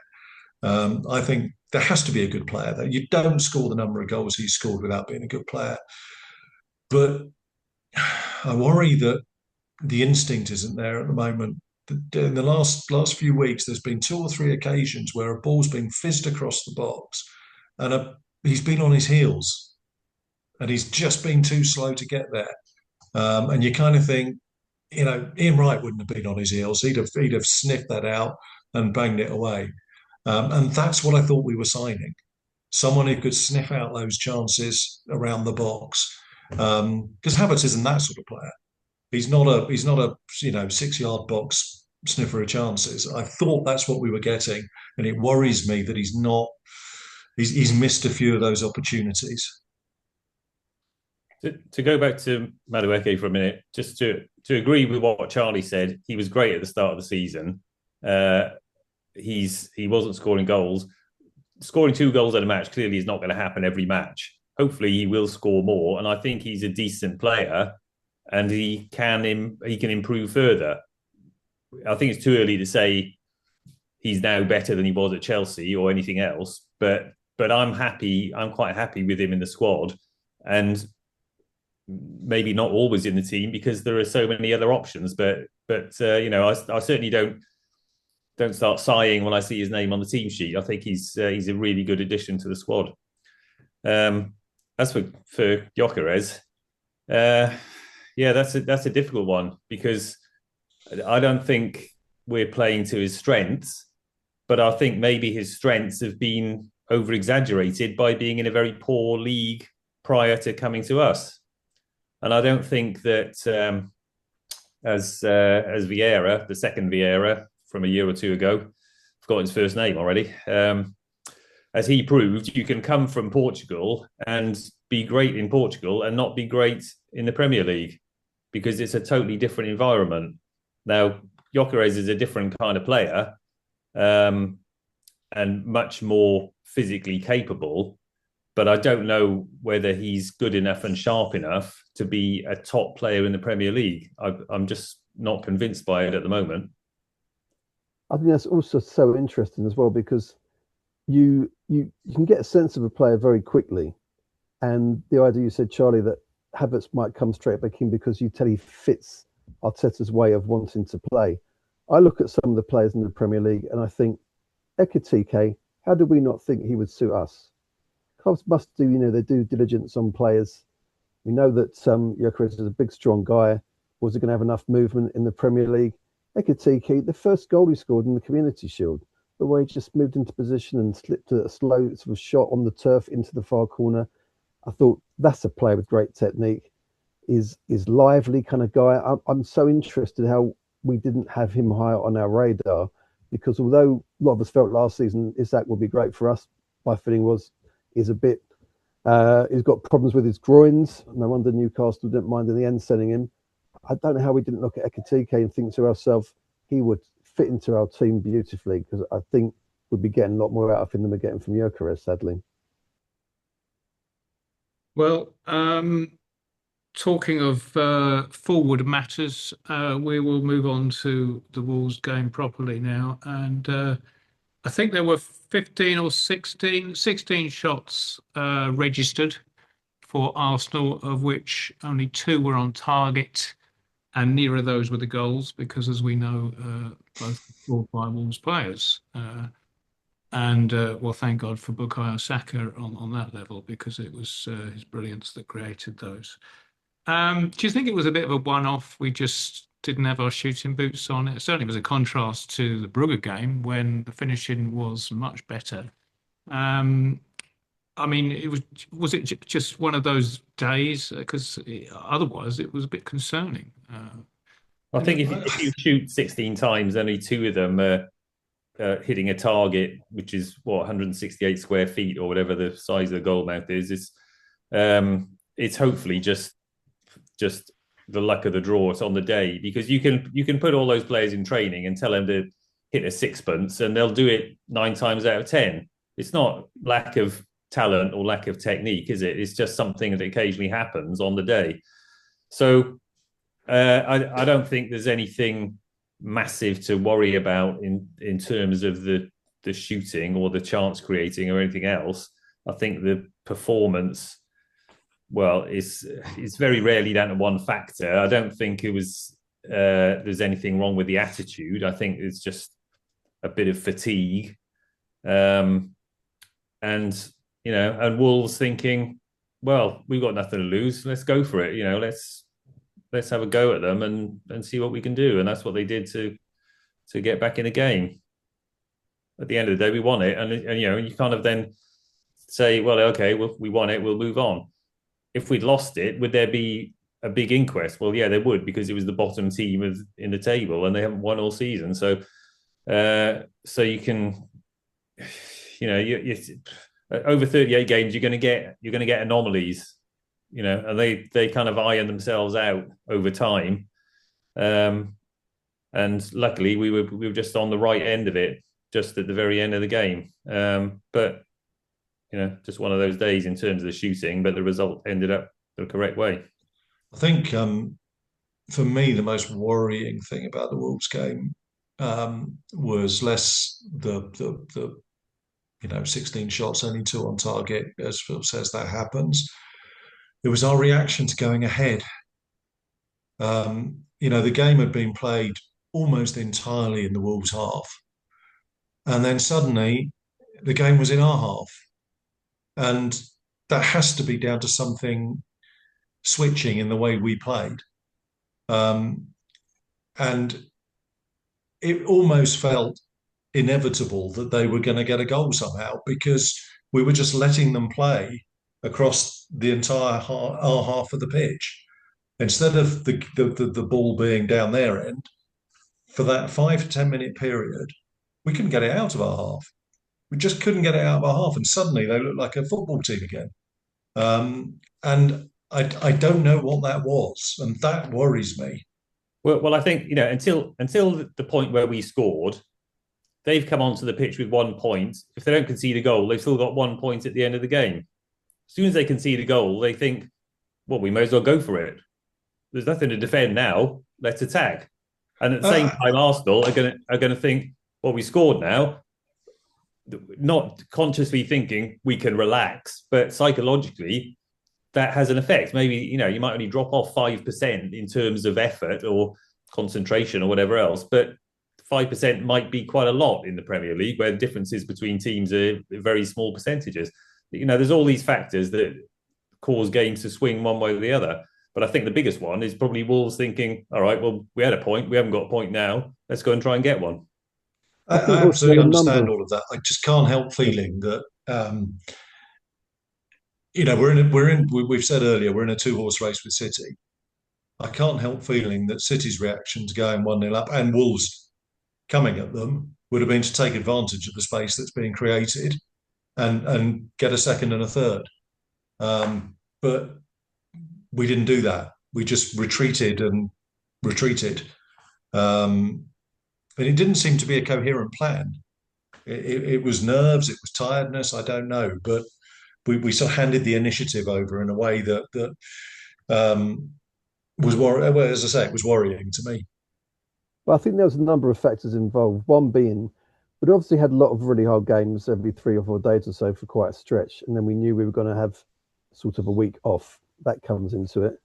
I think there has to be a good player there. You don't score the number of goals he's scored without being a good player. But I worry that the instinct isn't there at the moment. In the last few weeks, there's been 2 or 3 occasions where a ball's been fizzed across the box and he's been on his heels and he's just been too slow to get there. And you kind of think, Ian Wright wouldn't have been on his heels. He'd have sniffed that out and banged it away. And that's what I thought we were signing. Someone who could sniff out those chances around the box. Because Havertz isn't that sort of player. He's not a 6-yard box sniffer of chances. I thought that's what we were getting, and it worries me that he's not. He's missed a few of those opportunities. To go back to Madueke for a minute, just to agree with what Charlie said, he was great at the start of the season. He wasn't scoring goals. Scoring 2 goals in a match clearly is not going to happen every match. Hopefully, he will score more, and I think he's a decent player, and he can improve further. I think it's too early to say he's now better than he was at Chelsea or anything else, but I'm happy. I'm quite happy with him in the squad, and maybe not always in the team because there are so many other options. But I certainly don't start sighing when I see his name on the team sheet. I think he's a really good addition to the squad. As for Gyökeres, that's a difficult one because I don't think we're playing to his strengths, but I think maybe his strengths have been over-exaggerated by being in a very poor league prior to coming to us. And I don't think that as Vieira, the second Vieira from a year or two ago, forgot his first name already, as he proved, you can come from Portugal and be great in Portugal and not be great in the Premier League because it's a totally different environment. Now, Gyökeres is a different kind of player and much more physically capable, but I don't know whether he's good enough and sharp enough to be a top player in the Premier League. I'm just not convinced by it at the moment. I think that's also so interesting as well because you can get a sense of a player very quickly. And the idea you said, Charlie, that Havertz might come straight back in because you tell he fits Arteta's way of wanting to play. I look at some of the players in the Premier League and I think, Ekitike, how do we not think he would suit us? Clubs must do, their due diligence on players. We know that Gyökeres is a big, strong guy. Was he going to have enough movement in the Premier League? Ekitike, the first goal he scored in the Community Shield, the way he just moved into position and slipped a slow sort of shot on the turf into the far corner. I thought that's a player with great technique. Is lively kind of guy. I'm so interested how we didn't have him higher on our radar because although a lot of us felt last season Isak would be great for us, my feeling was he's got problems with his groins. No wonder Newcastle didn't mind in the end sending him. I don't know how we didn't look at Ekitike and think to ourselves he would fit into our team beautifully because I think we'd be getting a lot more out of him than we're getting from Gyökeres, sadly. Well, talking of forward matters, we will move on to the Wolves game properly now. And I think there were 15 or 16 shots registered for Arsenal, of which only 2 were on target. And neither of those were the goals because, as we know, both scored by Wolves players. Well, thank God for Bukayo Saka on that level because it was his brilliance that created those. Do you think it was a bit of a one-off? We just didn't have our shooting boots on. It certainly was a contrast to the Brugge game when the finishing was much better. Was it just one of those days? Because otherwise it was a bit concerning. I think if you shoot 16 times, only 2 of them are hitting a target, which is 168 square feet or whatever the size of the goal mouth is. It's hopefully just the luck of the draw. It's on the day because you can put all those players in training and tell them to hit a sixpence and they'll do it 9 times out of 10. It's not lack of talent or lack of technique, is it? It's just something that occasionally happens on the day. So I don't think there's anything massive to worry about in terms of the shooting or the chance creating or anything else. I think the performance, well, it's very rarely down to one factor. I don't think it was there's anything wrong with the attitude. I think it's just a bit of fatigue, and Wolves thinking, well, we've got nothing to lose. Let's go for it. Let's let's have a go at them and see what we can do. And that's what they did to get back in the game. At the end of the day, we won it, and you kind of then say, well, okay, we won it, we'll move on. If we'd lost it, would there be a big inquest? Well, yeah, there would, because it was the bottom team in the table, and they haven't won all season. So you can, you over 38 games, you're going to get anomalies, and they kind of iron themselves out over time. And luckily, we were just on the right end of it, just at the very end of the game. But just one of those days in terms of the shooting, but the result ended up the correct way. I think for me, the most worrying thing about the Wolves game was less the 16 shots, only 2 on target, as Phil says, that happens. It was our reaction to going ahead. The game had been played almost entirely in the Wolves half. And then suddenly the game was in our half. And that has to be down to something switching in the way we played. And it almost felt inevitable that they were going to get a goal somehow, because we were just letting them play across the entire our half of the pitch. Instead of the ball being down their end, for that 5 to 10 minute period, we couldn't get it out of our half. We just couldn't get it out of our half, and suddenly they looked like a football team again. And I don't know what that was, and that worries me. Well, I think until the point where we scored, they've come onto the pitch with 1 point. If they don't concede a goal, they've still got 1 point at the end of the game. As soon as they concede a goal, they think, well, we may as well go for it. There's nothing to defend now. Let's attack. And at the same time, Arsenal are going to think, well, we scored now. Not consciously thinking we can relax, but psychologically, that has an effect. Maybe, you might only drop off 5% in terms of effort or concentration or whatever else, but 5% might be quite a lot in the Premier League, where the differences between teams are very small percentages. There's all these factors that cause games to swing one way or the other. But I think the biggest one is probably Wolves thinking, all right, well, we had a point. We haven't got a point now. Let's go and try and get one. I absolutely understand all of that. I just can't help feeling that, we've said earlier, we're in a 2-horse race with City. I can't help feeling that City's reaction to going 1-0 up and Wolves coming at them would have been to take advantage of the space that's being created and get a second and a third. But we didn't do that. We just retreated. And it didn't seem to be a coherent plan. It was nerves, it was tiredness, I don't know. But we sort of handed the initiative over in a way that was as I say, it was worrying to me. Well, I think there was a number of factors involved. One being, we'd obviously had a lot of really hard games every 3 or 4 days or so for quite a stretch. And then we knew we were going to have sort of a week off. That comes into it.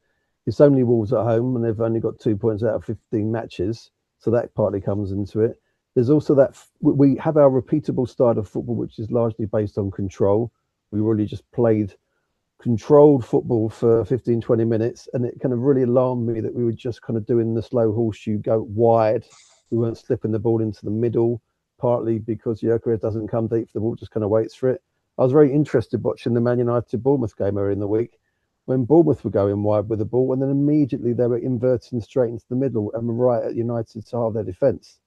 It's only Wolves at home, and they've only got 2 points out of 15 matches. So that partly comes into it. There's also that we have our repeatable style of football, which is largely based on control. We really just played controlled football for 15, 20 minutes. And it kind of really alarmed me that we were just kind of doing the slow horseshoe, go wide. We weren't slipping the ball into the middle, partly because Gyökeres doesn't come deep for the ball, just kind of waits for it. I was very interested watching the Man United Bournemouth game earlier in the week, when Bournemouth were going wide with the ball, and then immediately they were inverting straight into the middle and were right at United's half of their defence.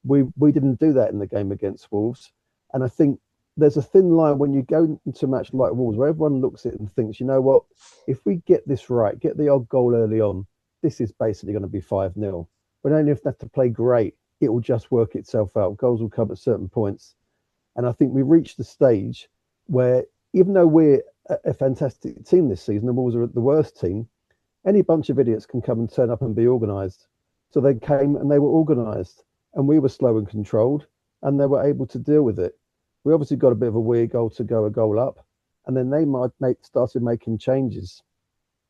We didn't do that in the game against Wolves. And I think there's a thin line when you go into a match like Wolves, where everyone looks at it and thinks, you know what, if we get this right, get the odd goal early on, this is basically going to be 5-0. We don't even have to play great. It will just work itself out. Goals will come at certain points. And I think we reached the stage where, even though we're a fantastic team this season, the Wolves are the worst team, any bunch of idiots can come and turn up and be organised. So they came and they were organised, and we were slow and controlled, and they were able to deal with it. We obviously got a bit of a weird goal to go a goal up, and then they started making changes.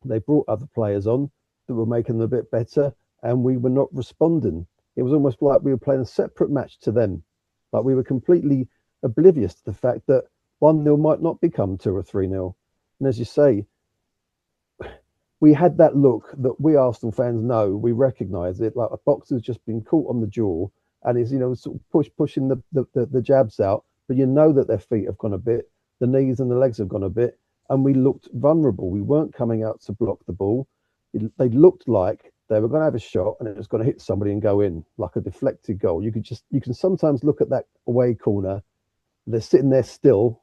They brought other players on that were making them a bit better, and we were not responding. It was almost like we were playing a separate match to them. Like we were completely oblivious to the fact that 1-0 might not become 2 or 3-0. And as you say, we had that look that we Arsenal fans know, we recognise it, like a boxer's just been caught on the jaw and is, sort of pushing the jabs out, but you know that their feet have gone a bit, the knees and the legs have gone a bit, and we looked vulnerable. We weren't coming out to block the ball. They looked like they were going to have a shot and it was going to hit somebody and go in, like a deflected goal. You can sometimes look at that away corner, they're sitting there still,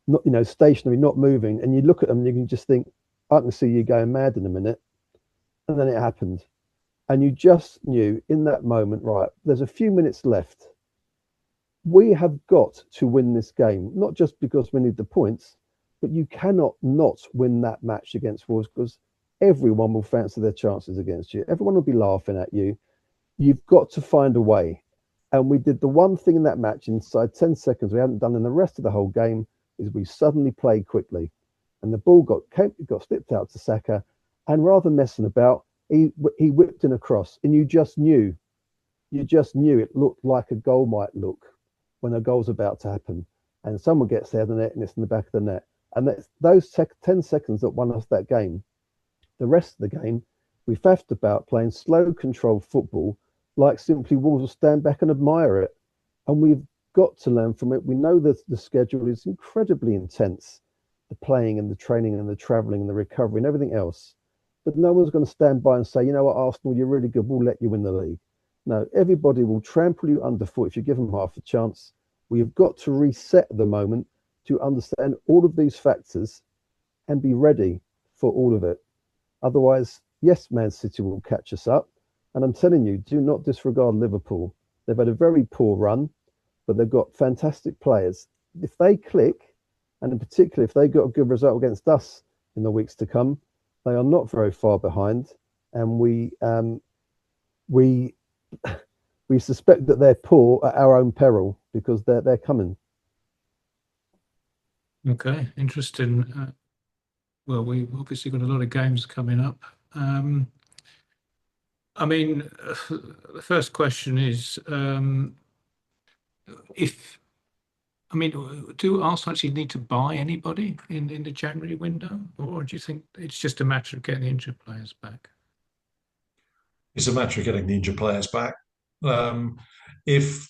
not, stationary, not moving, and you look at them and you can just think, I can see you going mad in a minute. And then it happened. And you just knew in that moment, right, there's a few minutes left. We have got to win this game, not just because we need the points, but you cannot not win that match against Wolves because everyone will fancy their chances against you. Everyone will be laughing at you. You've got to find a way. And we did the one thing in that match inside 10 seconds we hadn't done in the rest of the whole game is we suddenly played quickly. And the ball got slipped out to Saka, and rather than messing about, he whipped in a cross, and you just knew it looked like a goal might look when a goal's about to happen, and someone gets there the net and it's in the back of the net, and that's those 10 seconds that won us that game. The rest of the game, we faffed about playing slow, controlled football, like simply Wolves will stand back and admire it, and we've got to learn from it. We know that the schedule is incredibly intense. The playing and the training and the travelling and the recovery and everything else. But no one's going to stand by and say, you know what, Arsenal, you're really good, we'll let you win the league. No, everybody will trample you underfoot if you give them half a chance. We've got to reset the moment to understand all of these factors and be ready for all of it. Otherwise, yes, Man City will catch us up. And I'm telling you, do not disregard Liverpool. They've had a very poor run, but they've got fantastic players. If they click, and in particular, if they got a good result against us in the weeks to come, they are not very far behind. And we suspect that they're poor at our own peril because they're coming. Okay, interesting. Well, we've obviously got a lot of games coming up. The first question is, do Arsenal actually need to buy anybody in the January window, or do you think it's just a matter of getting the injured players back? It's a matter of getting the injured players back. If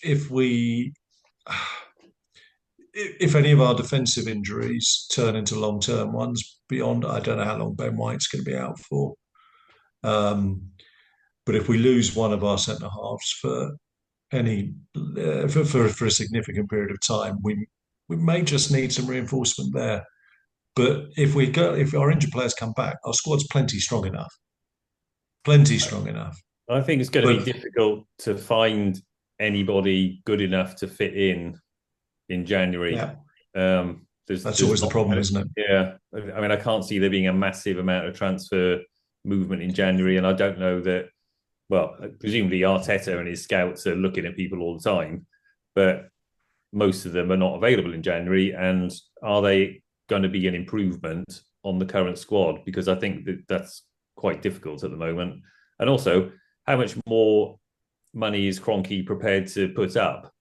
any of our defensive injuries turn into long-term ones beyond, I don't know how long Ben White's going to be out for. But if we lose one of our centre halves for for a significant period of time, we may just need some reinforcement there. But if our injured players come back, our squad's plenty strong enough. I think it's going to be difficult to find anybody good enough to fit in January. Yeah. That's always the problem, isn't it? Yeah. I can't see there being a massive amount of transfer movement in January, and I don't know that. Well, presumably Arteta and his scouts are looking at people all the time, but most of them are not available in January. And are they going to be an improvement on the current squad? Because I think that's quite difficult at the moment. And also, how much more money is Kroenke prepared to put up?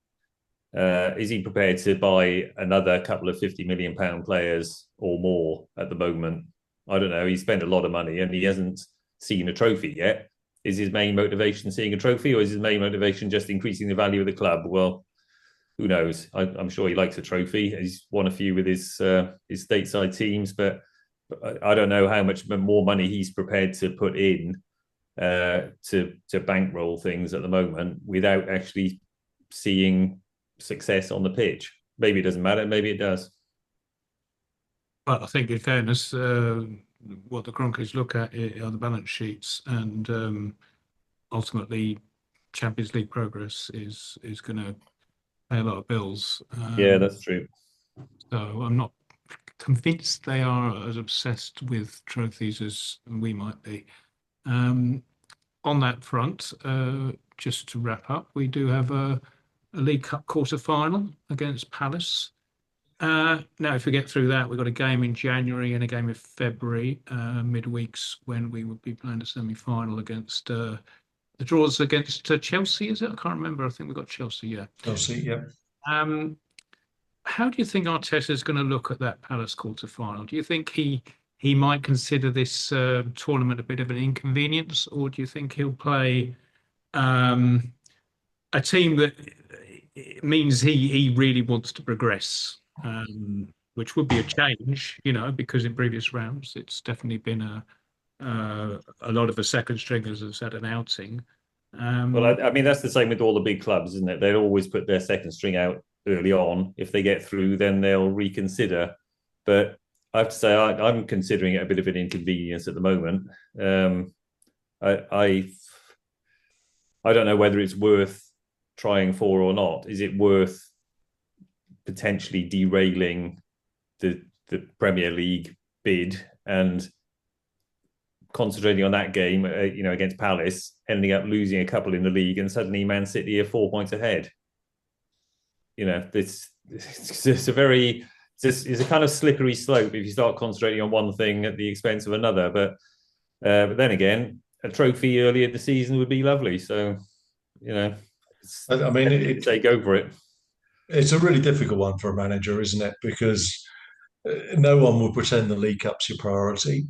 Is he prepared to buy another couple of £50 million players or more at the moment? I don't know. He spent a lot of money and he hasn't seen a trophy yet. Is his main motivation seeing a trophy, or is his main motivation just increasing the value of the club? Well, who knows? I'm sure he likes a trophy. He's won a few with his stateside teams, but I don't know how much more money he's prepared to put in to bankroll things at the moment without actually seeing success on the pitch. Maybe it doesn't matter. Maybe it does. But I think, in fairness, what the Kroenkes look at are the balance sheets, and ultimately, Champions League progress is going to pay a lot of bills. Yeah, that's true. So I'm not convinced they are as obsessed with trophies as we might be. On that front, just to wrap up, we do have a League Cup quarter-final against Palace. Now, if we get through that, we've got a game in January and a game in February, midweeks, when we would be playing a semi-final against the draws against Chelsea, is it? I can't remember. I think we've got Chelsea, yeah. Chelsea, yeah. How do you think Arteta is going to look at that Palace quarter-final? Do you think he he might consider this tournament a bit of an inconvenience, or do you think he'll play a team that means he really wants to progress, which would be a change, because in previous rounds it's definitely been a lot of the second stringers have had an outing. Well, I mean, that's the same with all the big clubs, isn't it? They'll always put their second string out early on. If they get through, then they'll reconsider. But I have to say, I'm considering it a bit of an inconvenience at the moment. I don't know whether it's worth trying for or not. Is it worth potentially derailing the Premier League bid and concentrating on that game, against Palace, ending up losing a couple in the league, and suddenly Man City are 4 points ahead? It's a kind of slippery slope if you start concentrating on one thing at the expense of another. But then again, a trophy earlier this season would be lovely. So, I mean, say go for it. It's a really difficult one for a manager, isn't it? Because no one will pretend the League Cup's your priority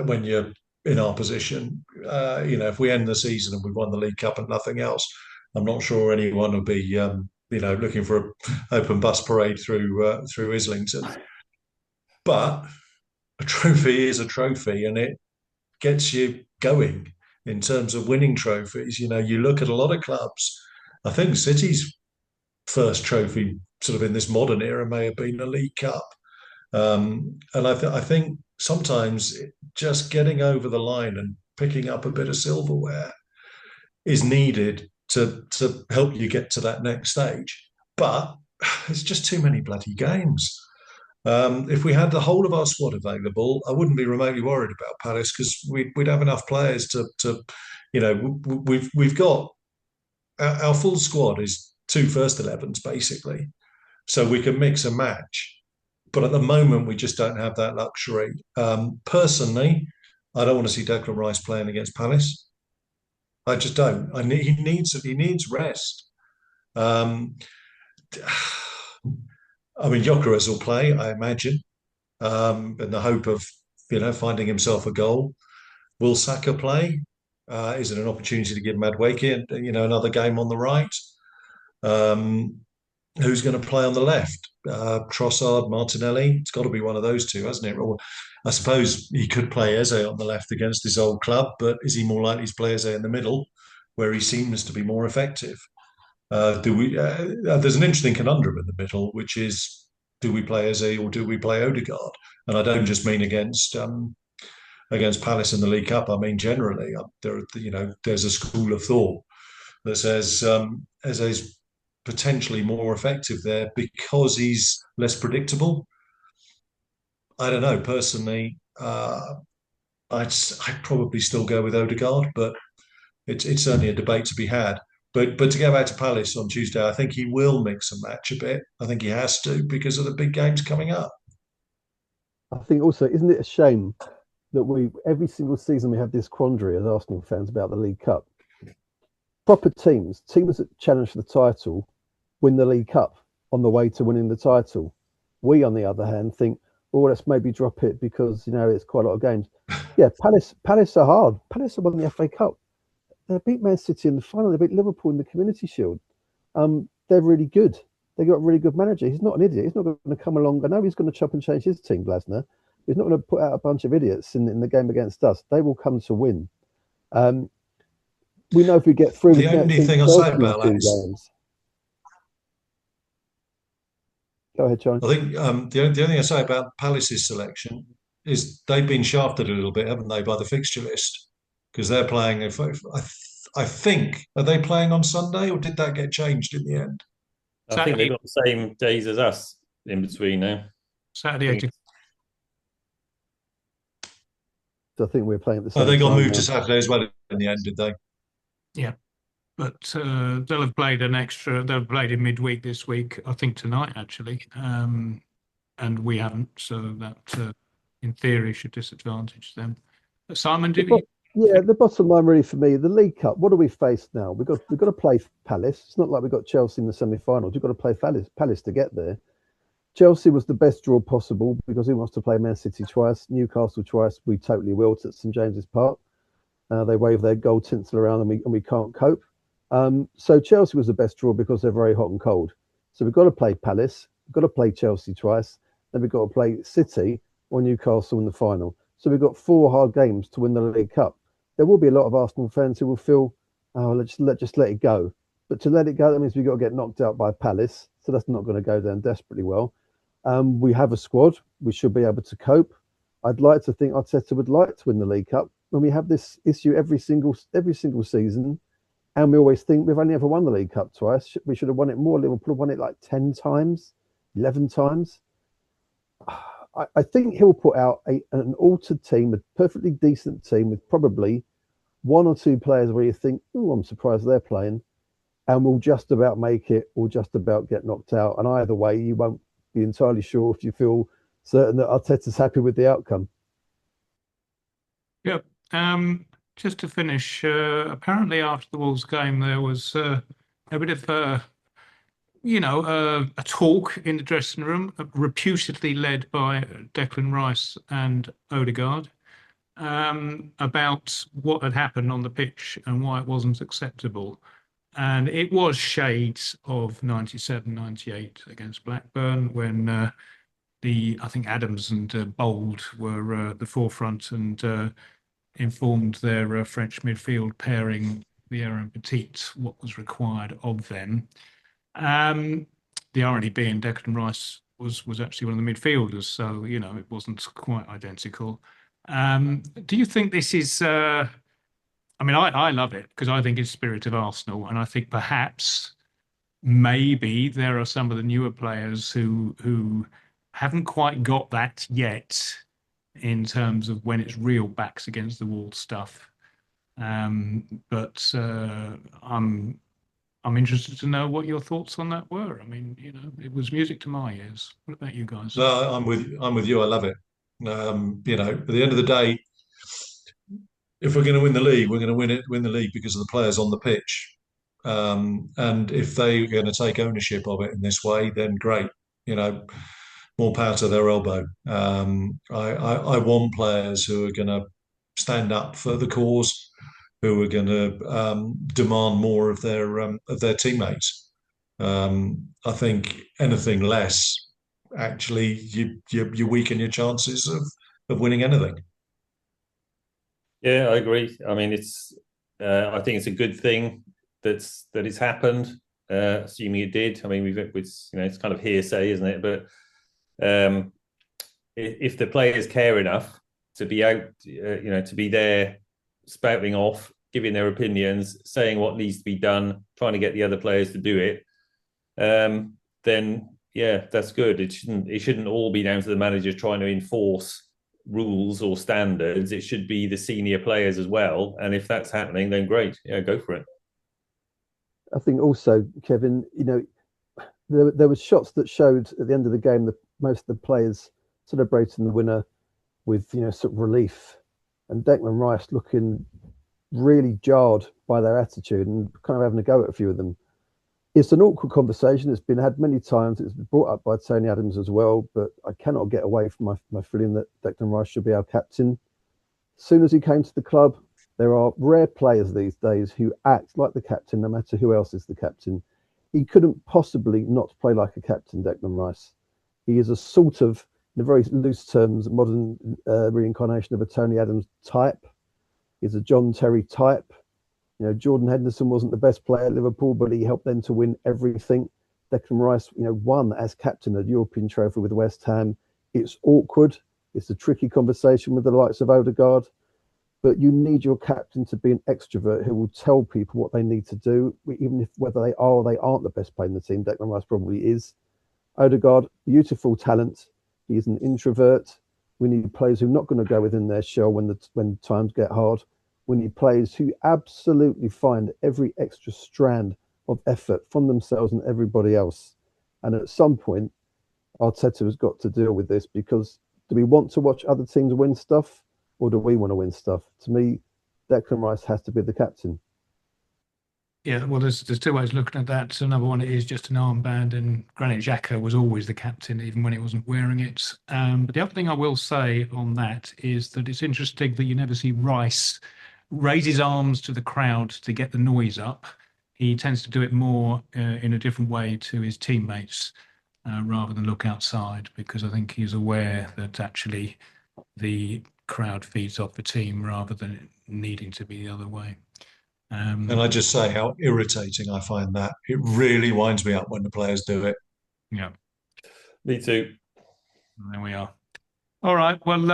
when you're in our position. If we end the season and we've won the League Cup and nothing else, I'm not sure anyone will be, looking for an open bus parade through Islington. But a trophy is a trophy, and it gets you going in terms of winning trophies. You look at a lot of clubs. I think City's first trophy sort of in this modern era may have been a League Cup. And I think sometimes just getting over the line and picking up a bit of silverware is needed to help you get to that next stage. But it's just too many bloody games. If we had the whole of our squad available, I wouldn't be remotely worried about Palace, because we'd have enough players to we've got our full squad is 2 first 11s basically, so we can mix and match. But at the moment, we just don't have that luxury. Personally, I don't want to see Declan Rice playing against Palace. I just don't. He needs rest. Gyökeres will play, I imagine, in the hope of finding himself a goal. Will Saka play? Is it an opportunity to give Madueke another game on the right? Who's going to play on the left? Trossard, Martinelli? It's got to be one of those two, hasn't it? Or I suppose he could play Eze on the left against his old club, but is he more likely to play Eze in the middle, where he seems to be more effective? There's an interesting conundrum in the middle, which is, do we play Eze or do we play Odegaard? And I don't just mean against Palace in the League Cup. I mean generally. There's a school of thought that says Eze's potentially more effective there because he's less predictable. I don't know. Personally, I'd probably still go with Odegaard, but it's certainly a debate to be had. But to go back to Palace on Tuesday, I think he will mix and match a bit. I think he has to, because of the big games coming up. I think also, isn't it a shame that every single season we have this quandary as Arsenal fans about the League Cup? Proper teams that challenge for the title, win the League Cup on the way to winning the title. We, on the other hand, think, let's maybe drop it because, it's quite a lot of games. Yeah, Palace are hard. Palace have won the FA Cup. They beat Man City in the final. They beat Liverpool in the Community Shield. They're really good. They got a really good manager. He's not an idiot. He's not going to come along. I know he's going to chop and change his team, Glasner. He's not going to put out a bunch of idiots in the game against us. They will come to win. We know if we get through. The only thing I'll say about that is, go ahead, Charlie. I think the only thing I say about Palace's selection is they've been shafted a little bit, haven't they, by the fixture list? Because they're playing, I think, are they playing on Sunday, or did that get changed in the end? I think they've got the same days as us in between now. Saturday. So I think we're playing at the same time. They got moved now to Saturday as well in the end, did they? Yeah. But they'll have played they'll have played in midweek this week, I think tonight, actually. And we haven't. So that, in theory, should disadvantage them. Simon, the bottom line really for me, the League Cup, what do we face now? We've got to play Palace. It's not like we've got Chelsea in the semi-finals. We've got to play Palace to get there. Chelsea was the best draw possible because who wants to play Man City twice, Newcastle twice? We totally wilt at St James's Park. They wave their gold tinsel around and we can't cope. So Chelsea was the best draw because they're very hot and cold. So we've got to play Palace, we've got to play Chelsea twice, then we've got to play City or Newcastle in the final. So we've got 4 hard games to win the League Cup. There will be a lot of Arsenal fans who will feel, oh, let's just let it go. But to let it go, that means we've got to get knocked out by Palace. So that's not going to go down desperately well. We have a squad. We should be able to cope. I'd like to think Arteta would like to win the League Cup. When we have this issue every single season, and we always think we've only ever won the League Cup twice. We should have won it more. Liverpool have won it like 10 times, 11 times. I think he'll put out an altered team, a perfectly decent team with probably 1 or 2 players where you think, oh, I'm surprised they're playing, and we'll just about make it or just about get knocked out. And either way, you won't be entirely sure if you feel certain that Arteta's happy with the outcome. Yep. Just to finish, apparently after the Wolves game, there was a bit of a talk in the dressing room, reputedly led by Declan Rice and Odegaard, about what had happened on the pitch and why it wasn't acceptable. And it was shades of 97, 98 against Blackburn when I think Adams and Bold were the forefront and informed their French midfield pairing, Vieira and Petit, what was required of them. The irony being Declan Rice was actually one of the midfielders, so, it wasn't quite identical. Do you think this is... I love it because I think it's spirit of Arsenal, and I think perhaps maybe there are some of the newer players who haven't quite got that yet in terms of when it's real backs against the wall stuff. But I'm interested to know what your thoughts on that were. It was music to my ears. What about you guys? No, I'm with you. I love it. At the end of the day, if we're going to win the league, we're going to win the league because of the players on the pitch. And if they're going to take ownership of it in this way, then great. More power to their elbow. I want players who are going to stand up for the cause, who are going to demand more of their teammates. I think anything less, actually, you weaken your chances of winning anything. Yeah, I agree. I think it's a good thing that it's happened. Assuming it did. It's kind of hearsay, isn't it? But if the players care enough to be out, to be there, spouting off, giving their opinions, saying what needs to be done, trying to get the other players to do it, then yeah, that's good. It shouldn't all be down to the managers trying to enforce rules or standards. It should be the senior players as well. And if that's happening, then great. Yeah, go for it. I think also, Kevin, there was shots that showed at the end of the game that most of the players celebrating the winner with, sort of relief, and Declan Rice looking really jarred by their attitude and kind of having a go at a few of them. It's an awkward conversation. It's been had many times. It's been brought up by Tony Adams as well, but I cannot get away from my feeling that Declan Rice should be our captain. As soon as he came to the club, there are rare players these days who act like the captain, no matter who else is the captain. He couldn't possibly not play like a captain, Declan Rice. He is a sort of, in very loose terms, modern reincarnation of a Tony Adams type. He's a John Terry type. Jordan Henderson wasn't the best player at Liverpool, but he helped them to win everything. Declan Rice, won as captain a European trophy with West Ham. It's awkward. It's a tricky conversation with the likes of Odegaard. But you need your captain to be an extrovert who will tell people what they need to do, even if whether they are or they aren't the best player in the team. Declan Rice probably is. Odegaard, beautiful talent. He's an introvert. We need players who are not going to go within their shell when times get hard. We need players who absolutely find every extra strand of effort from themselves and everybody else. And at some point, Arteta has got to deal with this, because do we want to watch other teams win stuff, or do we want to win stuff? To me, Declan Rice has to be the captain. Yeah, well, there's two ways of looking at that. Another one is just an armband, and Granit Xhaka was always the captain, even when he wasn't wearing it. But the other thing I will say on that is that it's interesting that you never see Rice raise his arms to the crowd to get the noise up. He tends to do it more in a different way to his teammates rather than look outside, because I think he's aware that actually the crowd feeds off the team rather than it needing to be the other way. And I just say how irritating I find that. It really winds me up when the players do it. Yeah, Me too. there we are. All right. Well,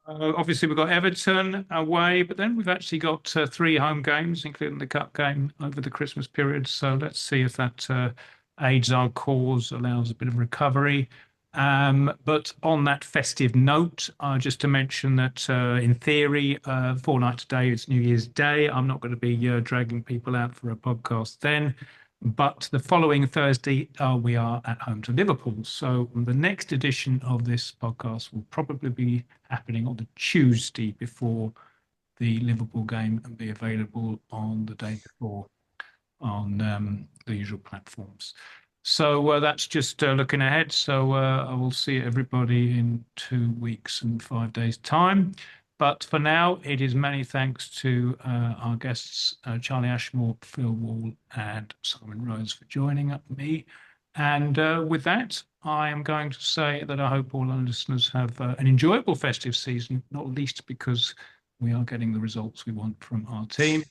obviously we've got Everton away, but then we've actually got 3 home games, including the cup game over the Christmas period. So let's see if that aids our cause, allows a bit of recovery. But on that festive note, just to mention that in theory, fortnight today is New Year's Day. I'm not going to be dragging people out for a podcast then. But the following Thursday, we are at home to Liverpool. So the next edition of this podcast will probably be happening on the Tuesday before the Liverpool game and be available on the day before on the usual platforms. So that's just looking ahead. So I will see everybody in 2 weeks and 5 days' time. But for now, it is many thanks to our guests, Charlie Ashmore, Phil Wall, and Simon Rose for joining me. And with that, I am going to say that I hope all our listeners have an enjoyable festive season, not least because we are getting the results we want from our team.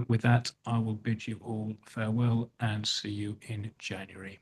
With that, I will bid you all farewell and see you in January.